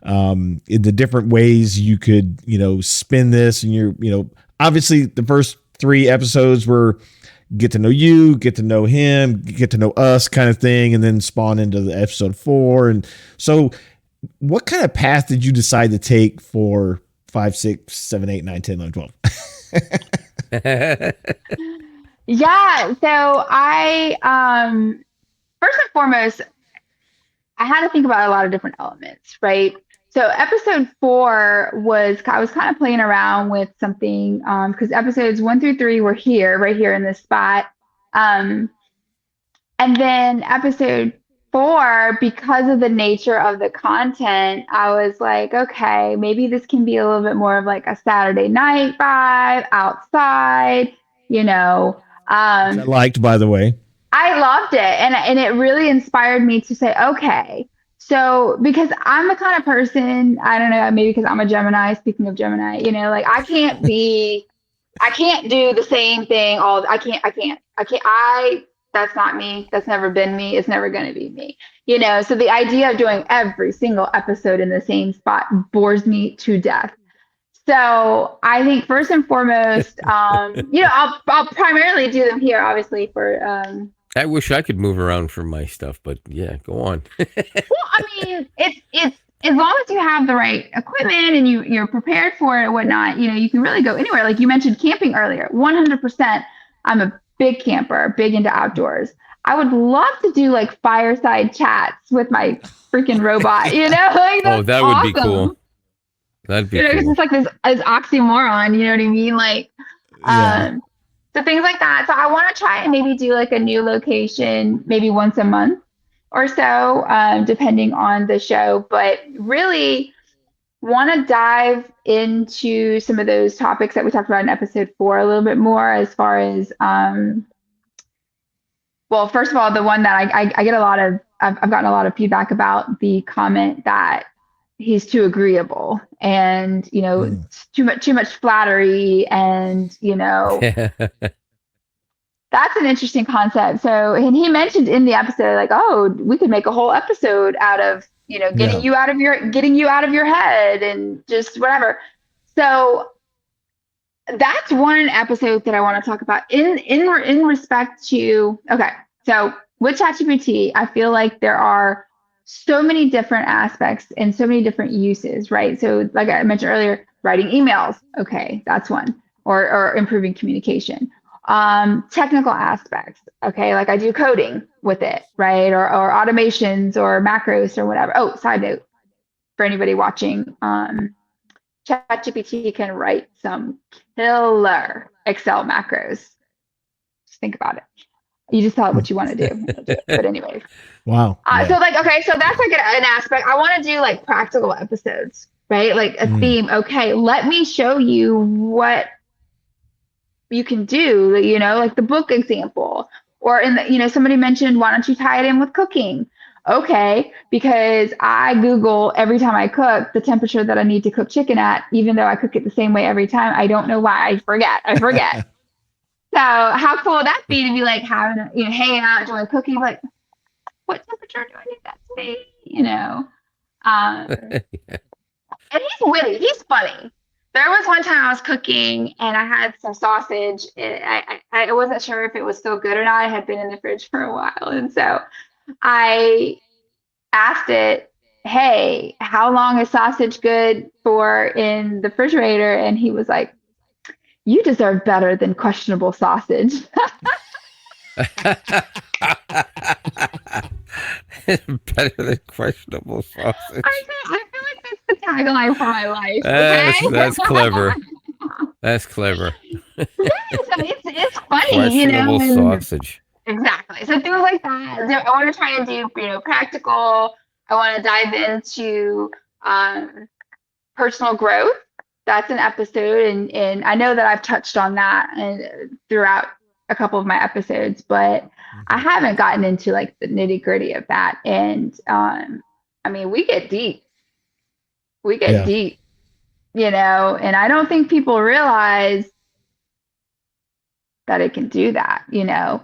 in the different ways you could, spin this, and you're, obviously the first 3 episodes were get to know you, get to know him, get to know us kind of thing, and then spawn into the episode 4. And so what kind of path did you decide to take for 5, 6, 7, 8, 9, 10, 11, 12? Yeah. So I, first and foremost, I had to think about a lot of different elements, right? So episode 4 I was kind of playing around with something, because episodes 1 through 3 were right here in this spot. And then episode 4, because of the nature of the content, I was like, okay, maybe this can be a little bit more of like a Saturday night vibe outside, you know. Which I liked, by the way. I loved it. And it really inspired me to say, okay, so because I'm the kind of person, I don't know, maybe because I'm a Gemini, speaking of Gemini, you know, like I can't do the same thing that's not me. That's never been me. It's never going to be me, you know? So the idea of doing every single episode in the same spot bores me to death. So I think first and foremost, you know, I'll primarily do them here, obviously for, I wish I could move around for my stuff, but yeah, go on. well, I mean, it's as long as you have the right equipment and you're prepared for it and whatnot, you know, you can really go anywhere. Like you mentioned camping earlier, 100%. I'm a big camper, big into outdoors. I would love to do like fireside chats with my freaking robot, you know? Like, that would awesome. be cool. That'd be cool. It's like this oxymoron, you know what I mean? Like, Yeah. So things like that. So I want to try and maybe do like a new location, maybe once a month or so, depending on the show. But really want to dive into some of those topics that we talked about in episode 4 a little bit more, as far as, well, first of all, the one that I get I've gotten a lot of feedback about the comment that he's too agreeable and, you know, too much flattery and, you know, that's an interesting concept. So, and he mentioned in the episode, like, oh, we could make a whole episode out of, you know, getting you out of your head and just whatever. So that's one episode that I want to talk about in respect to, okay. So with ChatGPT, I feel like there are so many different aspects and so many different uses, right? So like I mentioned earlier, writing emails. Okay, that's one. Or improving communication. Technical aspects. Okay, like I do coding with it, right? Or automations or macros or whatever. Oh, side note, for anybody watching, ChatGPT can write some killer Excel macros. Just think about it. You just tell it what you want to do. But anyways. Wow. So like, okay, so that's like an aspect. I want to do like practical episodes, right? Like a theme. Okay, let me show you what you can do, you know, like the book example. Or in the, you know, somebody mentioned, why don't you tie it in with cooking? Okay, because I Google every time I cook the temperature that I need to cook chicken at, even though I cook it the same way every time. I don't know why. I forget. So how cool would that be to be like having a, you know, hanging out, enjoying cooking, like, what temperature do I need that to be? You know? And he's witty, he's funny. There was one time I was cooking and I had some sausage. I wasn't sure if it was still good or not. It had been in the fridge for a while. And so I asked it, hey, how long is sausage good for in the refrigerator? And he was like, you deserve better than questionable sausage. Better than questionable sausage. I feel like that's the tagline for my life. That's clever. That's clever. It's funny, questionable you know. Sausage. Exactly. So things like that. I want to try and do, you know, practical. I want to dive into personal growth. That's an episode, and I know that I've touched on that throughout a couple of my episodes, but I haven't gotten into like the nitty gritty of that. And I mean, we get deep, you know, and I don't think people realize that it can do that, you know.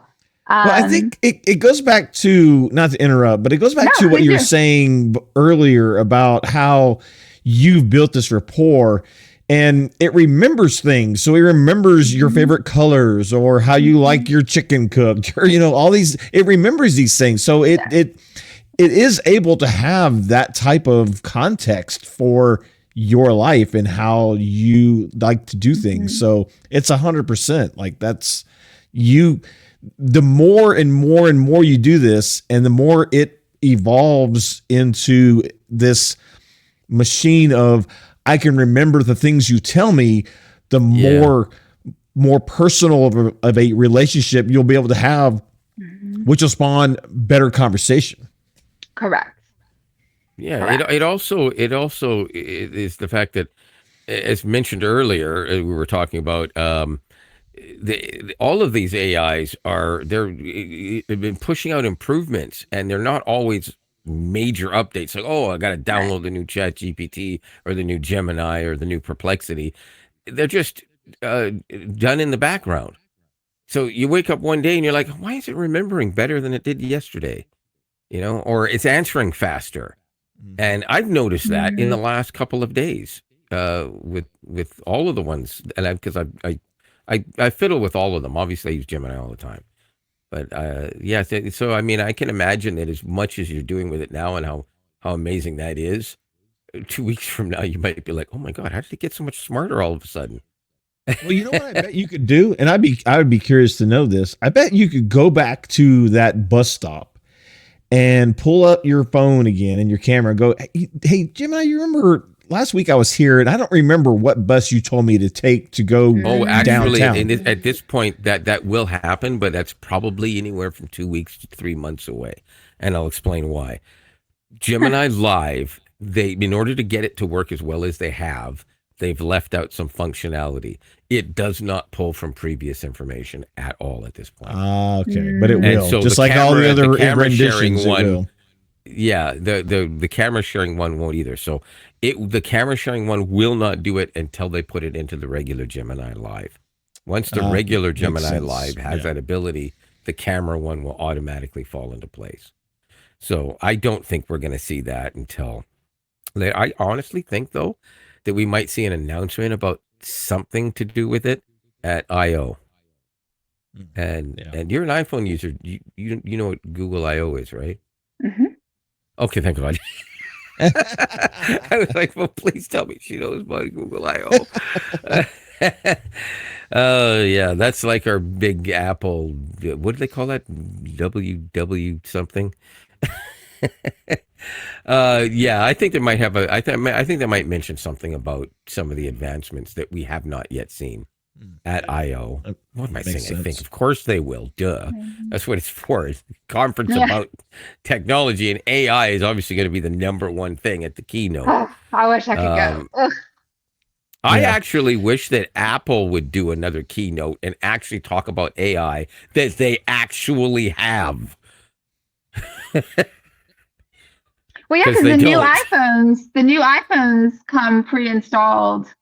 Well, I think it goes back to, not to interrupt, but it goes back to what you were saying earlier about how you've built this rapport. and it remembers things. So it remembers your favorite colors or how you like your chicken cooked, or all these. It remembers these things. So it is able to have that type of context for your life and how you like to do things. So it's 100%. Like that's you. The more and more and more you do this, and the more it evolves into this machine of, I can remember the things you tell me, the more personal of a relationship you'll be able to have, which will spawn better conversation. Correct. Yeah. Correct. It also is the fact that, as mentioned earlier, we were talking about, all of these AIs they've been pushing out improvements, and they're not always major updates. Like, oh, I got to download the new ChatGPT or the new Gemini or the new Perplexity. They're just done in the background. So you wake up one day and you're like, why is it remembering better than it did yesterday? Or it's answering faster. And I've noticed that in the last couple of days with all of the ones, and because I fiddle with all of them. Obviously, I use Gemini all the time. But yeah, so I mean, I can imagine that as much as you're doing with it now and how amazing that is, 2 weeks from now, you might be like, oh my God, how did it get so much smarter all of a sudden? Well, you know what I bet you could do? And I would be curious to know this. I bet you could go back to that bus stop and pull up your phone again and your camera and go, hey, Gemini, you remember last week I was here and I don't remember what bus you told me to take to go actually, downtown. At this point, that will happen, but that's probably anywhere from 2 weeks to 3 months away. And I'll explain why. Gemini Live, in order to get it to work as well as they have, they've left out some functionality. It does not pull from previous information at all at this point. Okay, but it will. So just like all the other renditions, one, it will. Yeah, the camera sharing one won't either. So the camera sharing one will not do it until they put it into the regular Gemini Live. Once the regular Gemini Live has that ability, the camera one will automatically fall into place. So I don't think we're going to see that until. I honestly think, though, that we might see an announcement about something to do with it at I/O. And you're an iPhone user. You know what Google I/O is, right? Mm-hmm. Okay, thank God. I was like, well, please tell me she knows about Google I/O. Yeah, that's like our big Apple. What do they call that? WW something. Yeah, I think they might have I think they might mention something about some of the advancements that we have not yet seen at I/O. What am I saying? Sense. I think, of course they will. Duh. That's what it's for. It's a conference about technology, and AI is obviously going to be the number one thing at the keynote. Oh, I wish I could go. I actually wish that Apple would do another keynote and actually talk about AI that they actually have. Well, yeah, because the new iPhones come pre-installed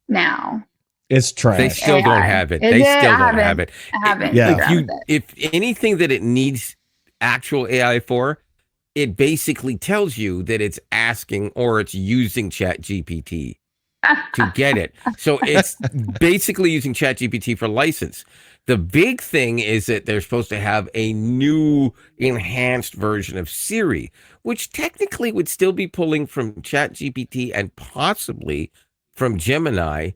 now. It's trash. They still don't have it. They still don't have it. I haven't. If anything that it needs actual AI for, it basically tells you that it's asking or it's using ChatGPT to get it. So it's basically using ChatGPT for license. The big thing is that they're supposed to have a new enhanced version of Siri, which technically would still be pulling from ChatGPT and possibly from Gemini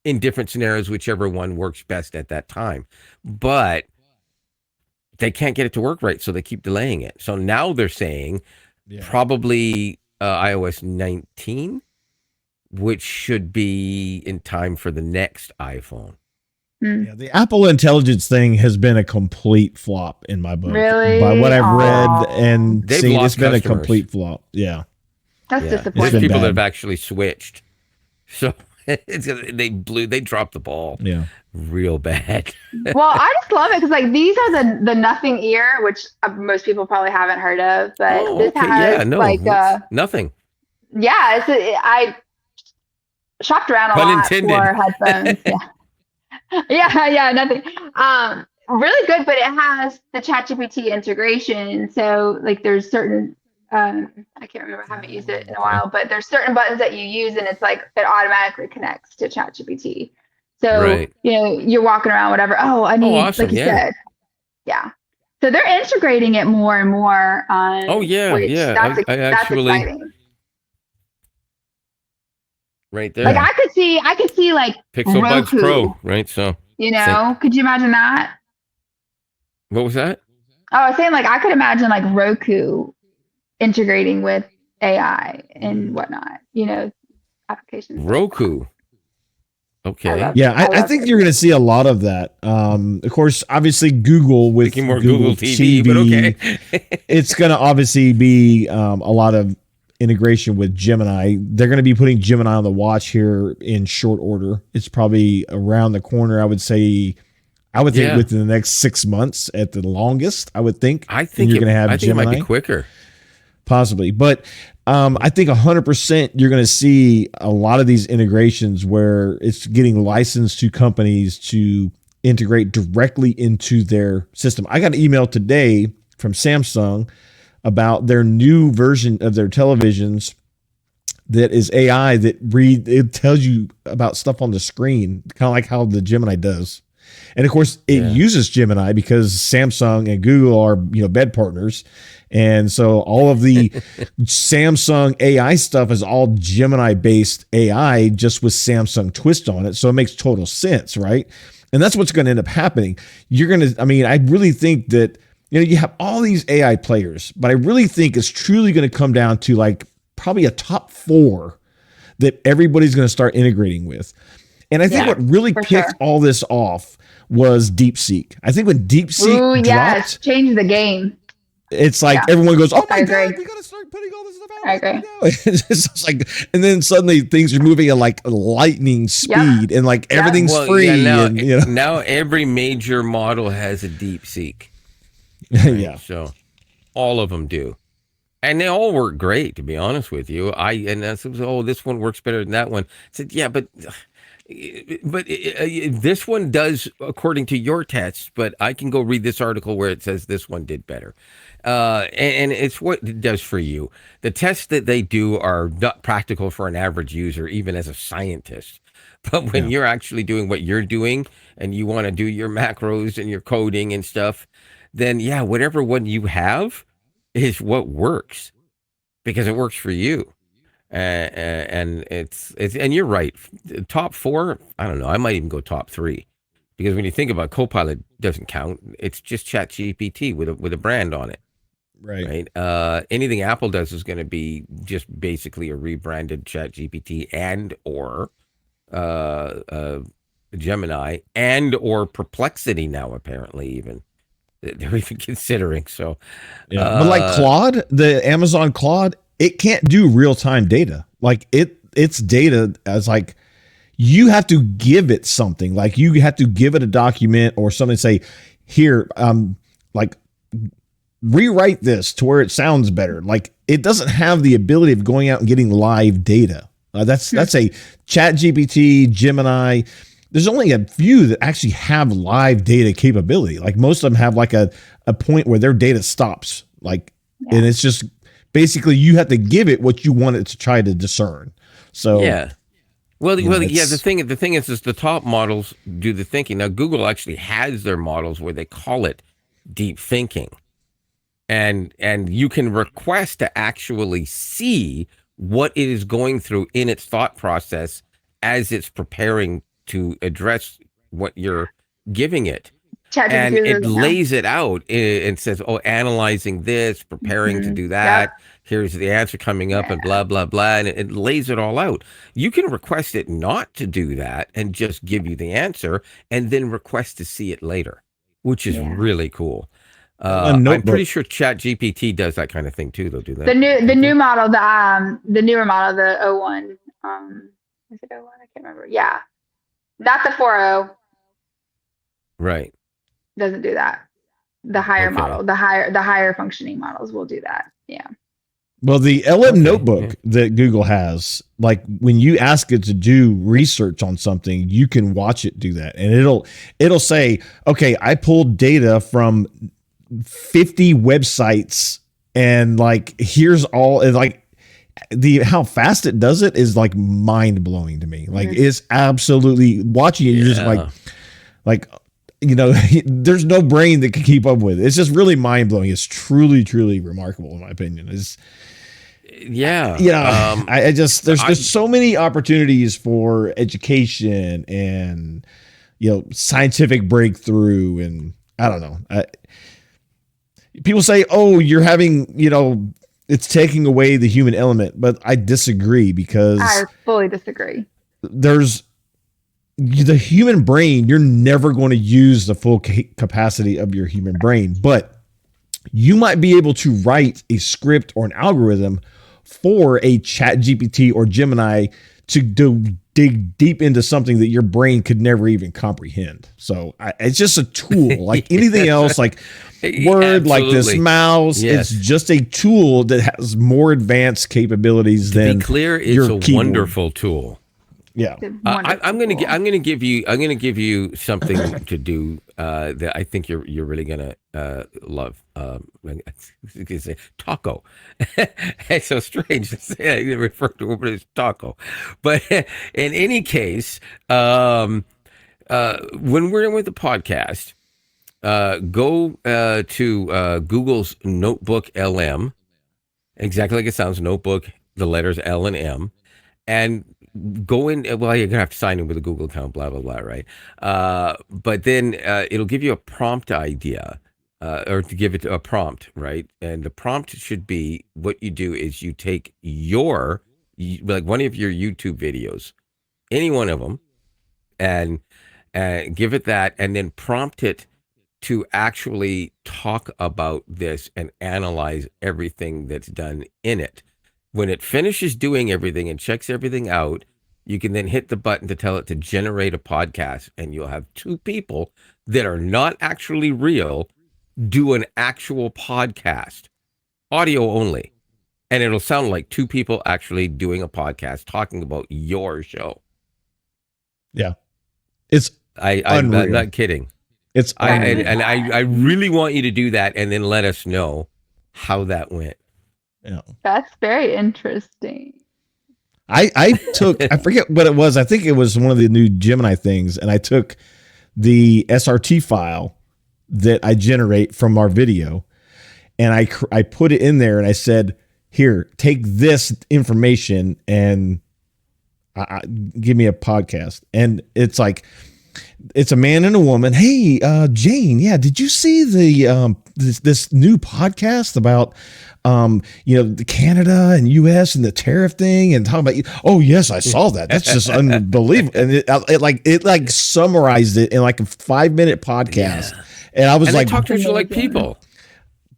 in different scenarios, whichever one works best at that time. But they can't get it to work right, so they keep delaying it. So now they're saying probably iOS 19, which should be in time for the next iPhone. Yeah, the Apple Intelligence thing has been a complete flop in my book. Really? By what I've read and seen, it's been customers. A complete flop. Yeah. That's disappointing. There's people bad. that have actually switched. So they dropped the ball. Yeah. Real bad. Well, I just love it because like these are the nothing ear, which most people probably haven't heard of, but this has nothing. Yeah, I shopped around a lot for headphones. Yeah, nothing. Really good, but it has the ChatGPT integration. So like there's certain I can't remember. I haven't used it in a while, but there's certain buttons that you use and it's like it automatically connects to ChatGPT. So, Right. you're walking around, whatever. Oh, I need, awesome. like you said. Yeah. So they're integrating it more and more on Oh, yeah. which Yeah. I that's actually, exciting. right there. Like I could see like Pixel Buds Roku, Pro, right? So, could you imagine that? what was that? Oh, I was saying like I could imagine like Roku integrating with AI and whatnot, applications. Roku. Okay. Yeah, I think you're going to see a lot of that. Of course, obviously Google with Thinking more Google TV, but okay. It's going to obviously be a lot of integration with Gemini. They're going to be putting Gemini on the watch here in short order. It's probably around the corner. I would think within the next 6 months at the longest. I would think. I think you're going to have Gemini. It might be quicker. Possibly, but I think 100% you're going to see a lot of these integrations where it's getting licensed to companies to integrate directly into their system. I got an email today from Samsung about their new version of their televisions that is AI that it tells you about stuff on the screen, kind of like how the Gemini does. And of course, it uses Gemini because Samsung and Google are, bed partners. And so all of the Samsung AI stuff is all Gemini based AI, just with Samsung twist on it. So it makes total sense, right? And that's what's going to end up happening. I really think that, you have all these AI players, but I really think it's truly going to come down to like probably a top 4 that everybody's going to start integrating with. And I think what really kicked all this off was DeepSeek. I think when DeepSeek dropped, changed the game. It's like everyone goes, "Oh my God, we got to start putting all this stuff out." I agree. It's like, and then suddenly things are moving at like lightning speed, and like everything's free. Yeah, and, now every major model has a DeepSeek. Right? Yeah. So all of them do. And they all work great, to be honest with you. This one works better than that one. I said, yeah, but this one does according to your tests, but I can go read this article where it says this one did better. And it's what it does for you. The tests that they do are not practical for an average user, even as a scientist. But when you're actually doing what you're doing and you want to do your macros and your coding and stuff, then whatever one you have is what works because it works for you. And and you're right. Top 4, I don't know. I might even go top 3 because when you think about Copilot doesn't count. It's just ChatGPT with a brand on it. Right. Anything Apple does is going to be just basically a rebranded ChatGPT and or Gemini and or Perplexity now, apparently even. They're even considering. So, but like Claude, the Amazon Claude, it can't do real-time data. Like its data as like you have to give it something. Like you have to give it a document or something. Say, here, like rewrite this to where it sounds better. Like it doesn't have the ability of going out and getting live data. That's a ChatGPT, Gemini. There's only a few that actually have live data capability. Like most of them have like a point where their data stops. Like, and it's just basically you have to give it what you want it to try to discern. So the thing is the top models do the thinking. Now Google actually has their models where they call it deep thinking, and you can request to actually see what it is going through in its thought process as it's preparing to address what you're giving it. And it lays it out and says, analyzing this, preparing to do that. Here's the answer coming up and blah, blah, blah. And it lays it all out. You can request it not to do that and just give you the answer and then request to see it later, which is really cool. I'm pretty sure ChatGPT does that kind of thing too. They'll do that. The new model, the newer model, the O1. Is it O1? I can't remember. Yeah. Not the 4.0. Right. Doesn't do that. The higher model, the higher functioning models will do that. Yeah. Well, the LM notebook that Google has, like when you ask it to do research on something, you can watch it do that. And it'll say, okay, I pulled data from 50 websites And like, here's all, and like, how fast it does it is like mind blowing to me. Like, it's absolutely watching it. You're just like, there's no brain that can keep up with it. It's just really mind blowing. It's truly, truly remarkable in my opinion. I just, there's so many opportunities for education and, scientific breakthrough. And I don't know. People say, oh, you're having, it's taking away the human element, but I disagree because I fully disagree. There's the human brain. You're never going to use the full capacity of your human brain, but you might be able to write a script or an algorithm for a ChatGPT or Gemini to dig deep into something that your brain could never even comprehend. So it's just a tool like anything else, like Word, Absolutely. like this mouse. Yes. It's just a tool that has more advanced capabilities than. To be clear, it's your a keyboard. Wonderful tool. Yeah, I'm going to give you something to do that I think you're really going to love. Taco. It's so strange to say. I refer to it as taco, but in any case, when we're in with the podcast, go to Google's Notebook LM, exactly like it sounds. Notebook, the letters L and M, and go in. Well, you're gonna have to sign in with a Google account, blah blah blah, right? But then it'll give you a prompt idea, or to give it a prompt, right? And the prompt should be, what you do is you take like one of your YouTube videos, any one of them, and give it that, and then prompt it to actually talk about this and analyze everything that's done in it. When it finishes doing everything and checks everything out, you can then hit the button to tell it to generate a podcast, and you'll have two people that are not actually real do an actual podcast, audio only. And it'll sound like two people actually doing a podcast talking about your show. Yeah. It's I'm not kidding. It's I really want you to do that and then let us know how that went. Yeah. That's very interesting. I forget what it was. I think it was one of the new Gemini things, and I took the SRT file that I generate from our video, and I put it in there, and I said, "Here, take this information and give me a podcast." And it's like, it's a man and a woman. Hey, Jane, yeah, did you see the this new podcast about the Canada and US and the tariff thing and talking about you? Oh yes, I saw that. That's just unbelievable. And it summarized it in like a 5-minute podcast. Yeah. And I was like, talk to each other like people.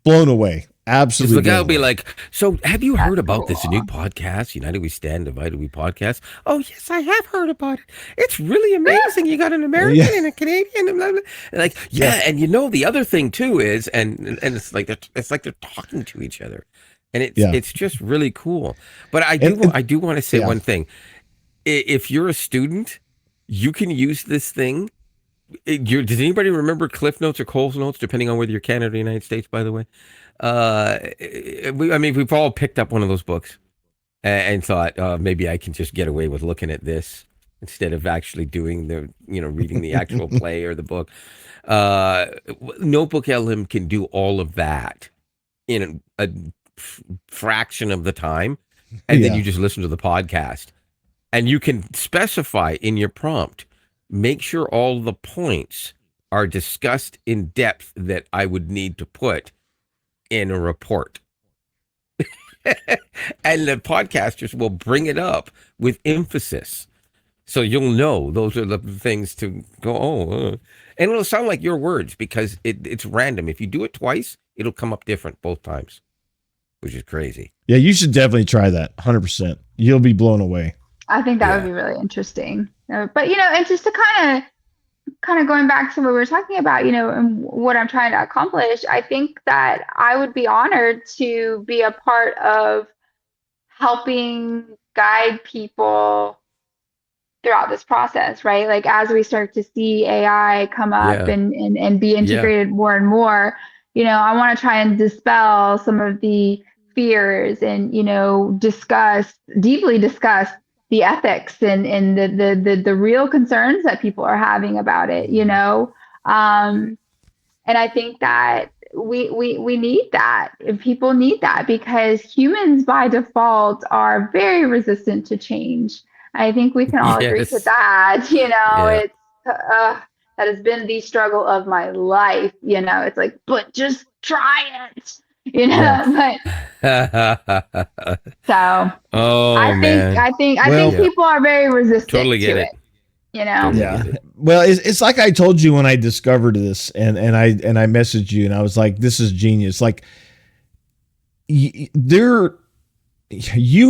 Blown away. Absolutely. The guy will be like, so have you heard about this new podcast, United We Stand, Divided We Podcast? Oh, yes, I have heard about it. It's really amazing. You got an American and a Canadian. And blah, blah. And like, and the other thing too is, and it's like they're talking to each other. And it's just really cool. But I do want to say one thing. If you're a student, you can use this thing. Does anybody remember Cliff Notes or Coles Notes, depending on whether you're Canada or the United States, by the way? We've all picked up one of those books and thought, maybe I can just get away with looking at this instead of actually doing reading the actual play or the book. Notebook LM can do all of that in a fraction of the time. And then you just listen to the podcast, and you can specify in your prompt, make sure all the points are discussed in depth that I would need to put in a report. And the podcasters will bring it up with emphasis. So you'll know those are the things to go, and it'll sound like your words because it's random. If you do it twice, it'll come up different both times, which is crazy. Yeah, you should definitely try that. 100%. You'll be blown away. I think that would be really interesting. But, and just to kind of going back to what we were talking about, and what I'm trying to accomplish, I think that I would be honored to be a part of helping guide people throughout this process, right? Like as we start to see AI come up and be integrated more and more, I want to try and dispel some of the fears and, deeply discuss the ethics and the real concerns that people are having about it, and I think that we need that. People need that because humans by default are very resistant to change. I think we can all agree to that. It's that has been the struggle of my life. It's like, but just try it. But so I think people are very resistant totally get to it. Yeah. Well, it's like I told you when I discovered this, and I messaged you, and I was like, "This is genius!" Like, you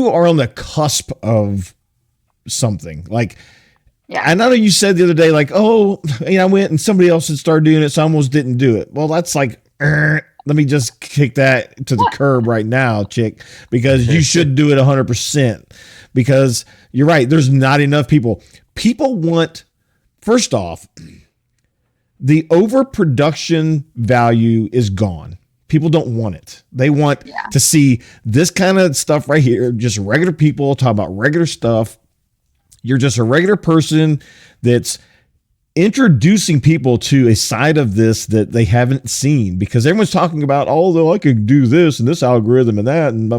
are on the cusp of something. Like, I know you said the other day, like, "Oh, I went and somebody else had started doing it, so I almost didn't do it." Well, that's like, let me just kick that to the curb right now, chick, because you should do it 100%. Because you're right, there's not enough people. People want, first off, the overproduction value is gone. People don't want it. They want to see this kind of stuff right here, just regular people talk about regular stuff. You're just a regular person that's introducing people to a side of this that they haven't seen, because everyone's talking about, although I could do this and this algorithm and that and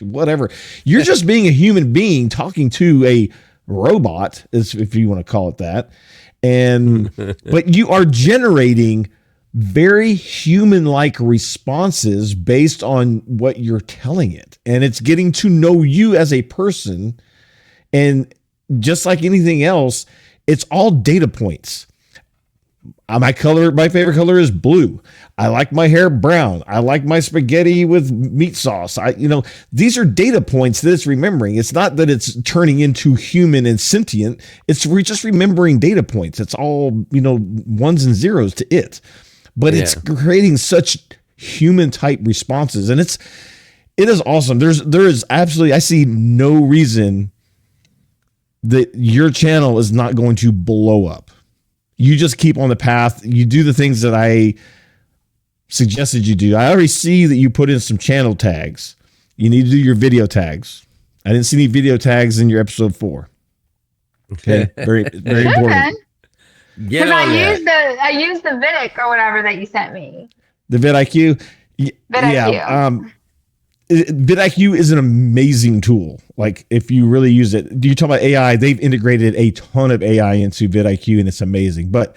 whatever. You're just being a human being talking to a robot, if you want to call it that, but you are generating very human-like responses based on what you're telling it, and it's getting to know you as a person. And just like anything else, it's all data points. My favorite color is blue. I like my hair brown. I like my spaghetti with meat sauce. These are data points that it's remembering. It's not that it's turning into human and sentient. We're just remembering data points. It's all, ones and zeros to it, but it's creating such human type responses. And it is awesome. There is absolutely, I see no reason that your channel is not going to blow up. You just keep on the path. You do the things that I suggested you do. I already see that you put in some channel tags. You need to do your video tags. I didn't see any video tags in your episode 4. Okay, very very important. Because I used the Vidic or whatever that you sent me. The vidIQ. vidIQ. vidIQ is an amazing tool. Like, if you really use it, do you talk about AI? They've integrated a ton of AI into vidIQ, and it's amazing. But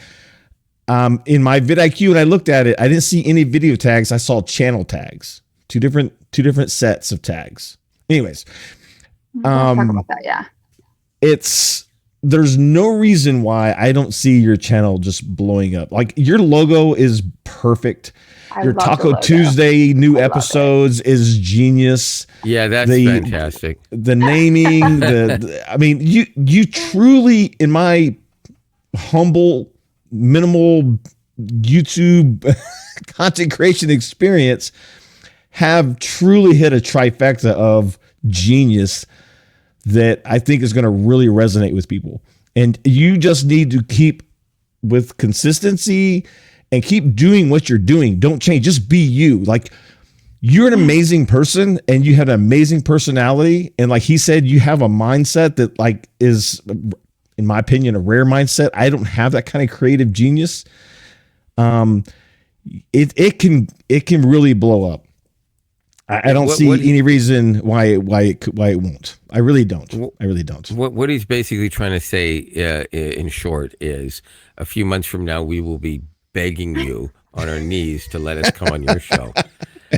in my vidIQ, when I looked at it, I didn't see any video tags. I saw channel tags, two different sets of tags. Anyways, talk about that. There's no reason why I don't see your channel just blowing up. Like, your logo is perfect. Your Taco Tuesday new episodes is genius. Yeah, that's fantastic. The naming, I mean, you truly, in my humble, minimal YouTube content creation experience, have truly hit a trifecta of genius that I think is going to really resonate with people. And you just need to keep with consistency and keep doing what you're doing. Don't change. Just be you. Like, you're an amazing person and you have an amazing personality. And like he said, you have a mindset that, like, is, in my opinion, a rare mindset. I don't have that kind of creative genius. It can really blow up. I don't see any reason why it won't. I really don't. What he's basically trying to say, in short, is a few months from now we will be begging you on our knees to let us come on your show.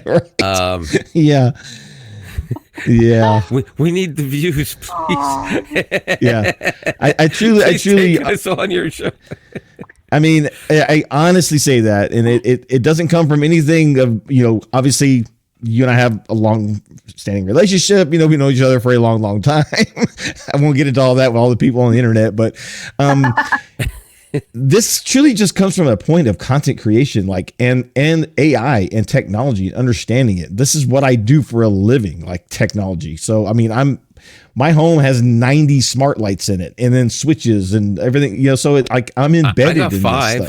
Right. Yeah. We need the views, please. Yeah. I truly take us on your show. I mean, I honestly say that, and it doesn't come from anything of, obviously you and I have a long-standing relationship. We know each other for a long, long time. I won't get into all that with all the people on the internet, but this truly just comes from a point of content creation, like, and AI and technology and understanding it. This is what I do for a living, like technology. So, I mean, my home has 90 smart lights in it, and then switches and everything, so I'm embedded in 5.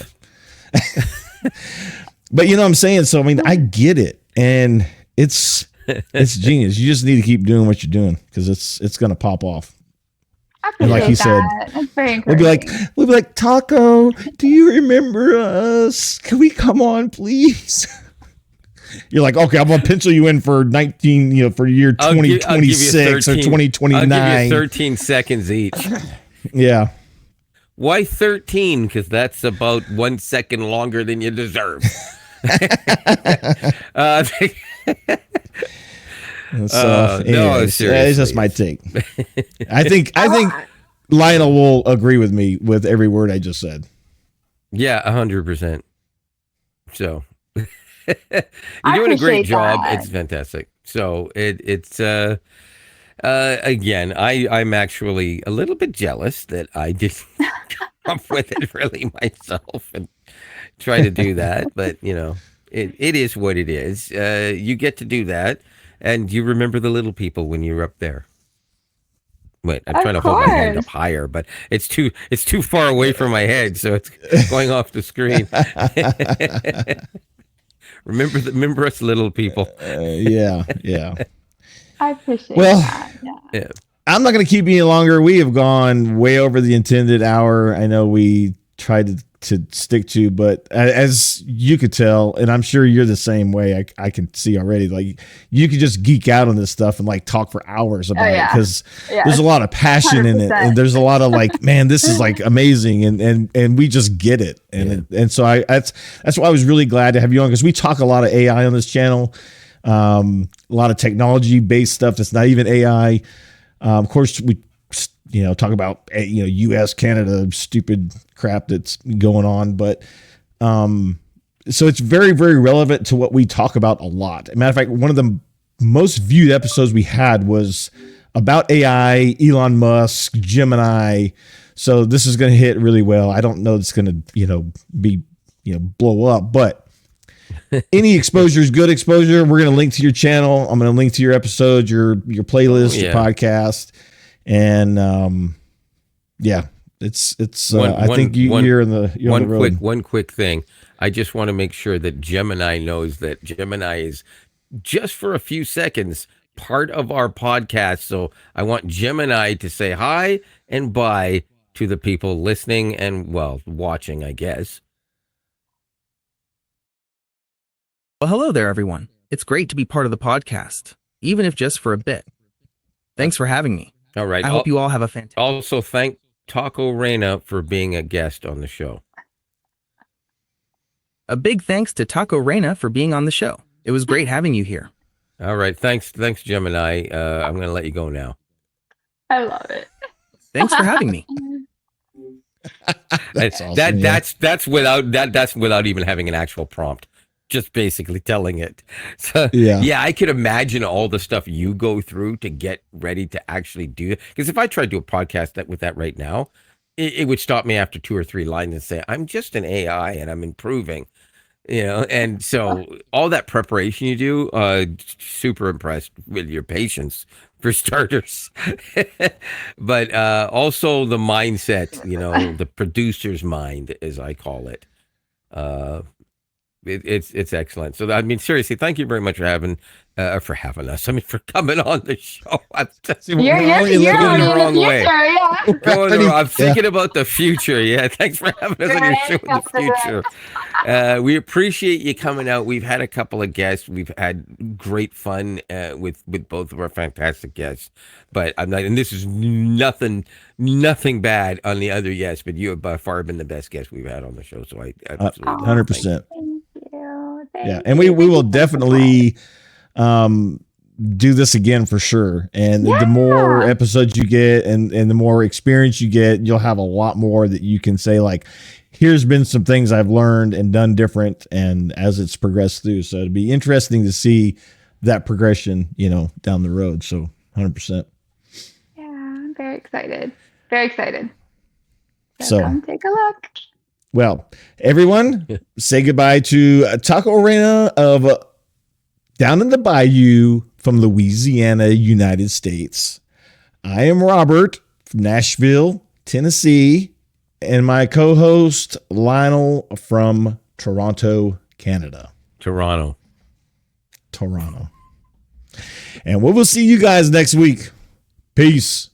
This stuff. But you know what I'm saying? So, I mean, I get it. And it's genius. You just need to keep doing what you're doing because it's going to pop off. And like you said, that's very encouraging. we'll be like, Taco, do you remember us? Can we come on, please? You're like, okay, I'm gonna pencil you in for 19, for year 2026 or 2029. I'll give you 13 seconds each. Yeah. Why 13? Because that's about 1 second longer than you deserve. So, no, it's seriously, just my take. I think Lionel will agree with me with every word I just said. Yeah, 100%. So you're doing a great job. It's fantastic. So it's again, I'm actually a little bit jealous that I didn't come up with it really myself and try to do that. But it is what it is. You get to do that. And you remember the little people when you're up there. Wait, I'm trying to hold my hand up higher, but it's too far away from my head, so it's going off the screen. remember us little people. Yeah. I appreciate that. Yeah. I'm not going to keep you any longer. We have gone way over the intended hour. I know we tried to stick to, but as you could tell, and I'm sure you're the same way, I can see already, like you could just geek out on this stuff and like talk for hours about it because there's a lot of passion 100%. In it, and there's a lot of like, man, this is like amazing, and we just get it, and so that's why I was really glad to have you on, because we talk a lot of AI on this channel, a lot of technology based stuff that's not even AI. Of course, we talk about US, Canada, stupid crap that's going on, but so it's very, very relevant to what we talk about a lot. As a matter of fact, one of the most viewed episodes we had was about AI, Elon Musk, Gemini. So this is going to hit really well. I don't know it's going to be blow up, but any exposure is good exposure. We're going to link to your channel. I'm going to link to your episodes, your playlist, your podcast. And it's I think you're on the road. One quick thing. I just want to make sure that Gemini knows that Gemini is just for a few seconds part of our podcast. So I want Gemini to say hi and bye to the people listening and watching, I guess. Well, hello there, everyone. It's great to be part of the podcast, even if just for a bit. Thanks for having me. All right. I hope you all have a fantastic. Also, thank Taco Reina for being a guest on the show. A big thanks to Taco Reina for being on the show. It was great having you here. All right. Thanks, Gemini. I'm going to let you go now. I love it. Thanks for having me. That's awesome. That's without even having an actual prompt. Just basically telling it. So, yeah, I could imagine all the stuff you go through to get ready to actually do it. Because if I tried to do a podcast with that right now, it would stop me after 2 or 3 lines and say, I'm just an AI and I'm improving. And so all that preparation you do, super impressed with your patience for starters. But also the mindset, the producer's mind, as I call it. It's excellent. So I mean, seriously, thank you very much for having us. I mean, for coming on the show. You're going the wrong way. I'm thinking about the future. Yeah, thanks for having us on your show in the future. We appreciate you coming out. We've had a couple of guests. We've had great fun with both of our fantastic guests. But I'm not, and this is nothing bad on the other guests. But you have by far been the best guest we've had on the show. So I absolutely 100%. Yeah, and we will definitely do this again for sure. And the more episodes you get and the more experience you get, you'll have a lot more that you can say, like, here's been some things I've learned and done different, and as it's progressed through. So it'd be interesting to see that progression, down the road. So 100%. Yeah, I'm very excited. Very excited. So come take a look. Well, everyone, say goodbye to Taco Reina of Down in the Bayou from Louisiana, United States. I am Robert from Nashville, Tennessee, and my co-host Lionel from Toronto, Canada. Toronto. And we will see you guys next week. Peace.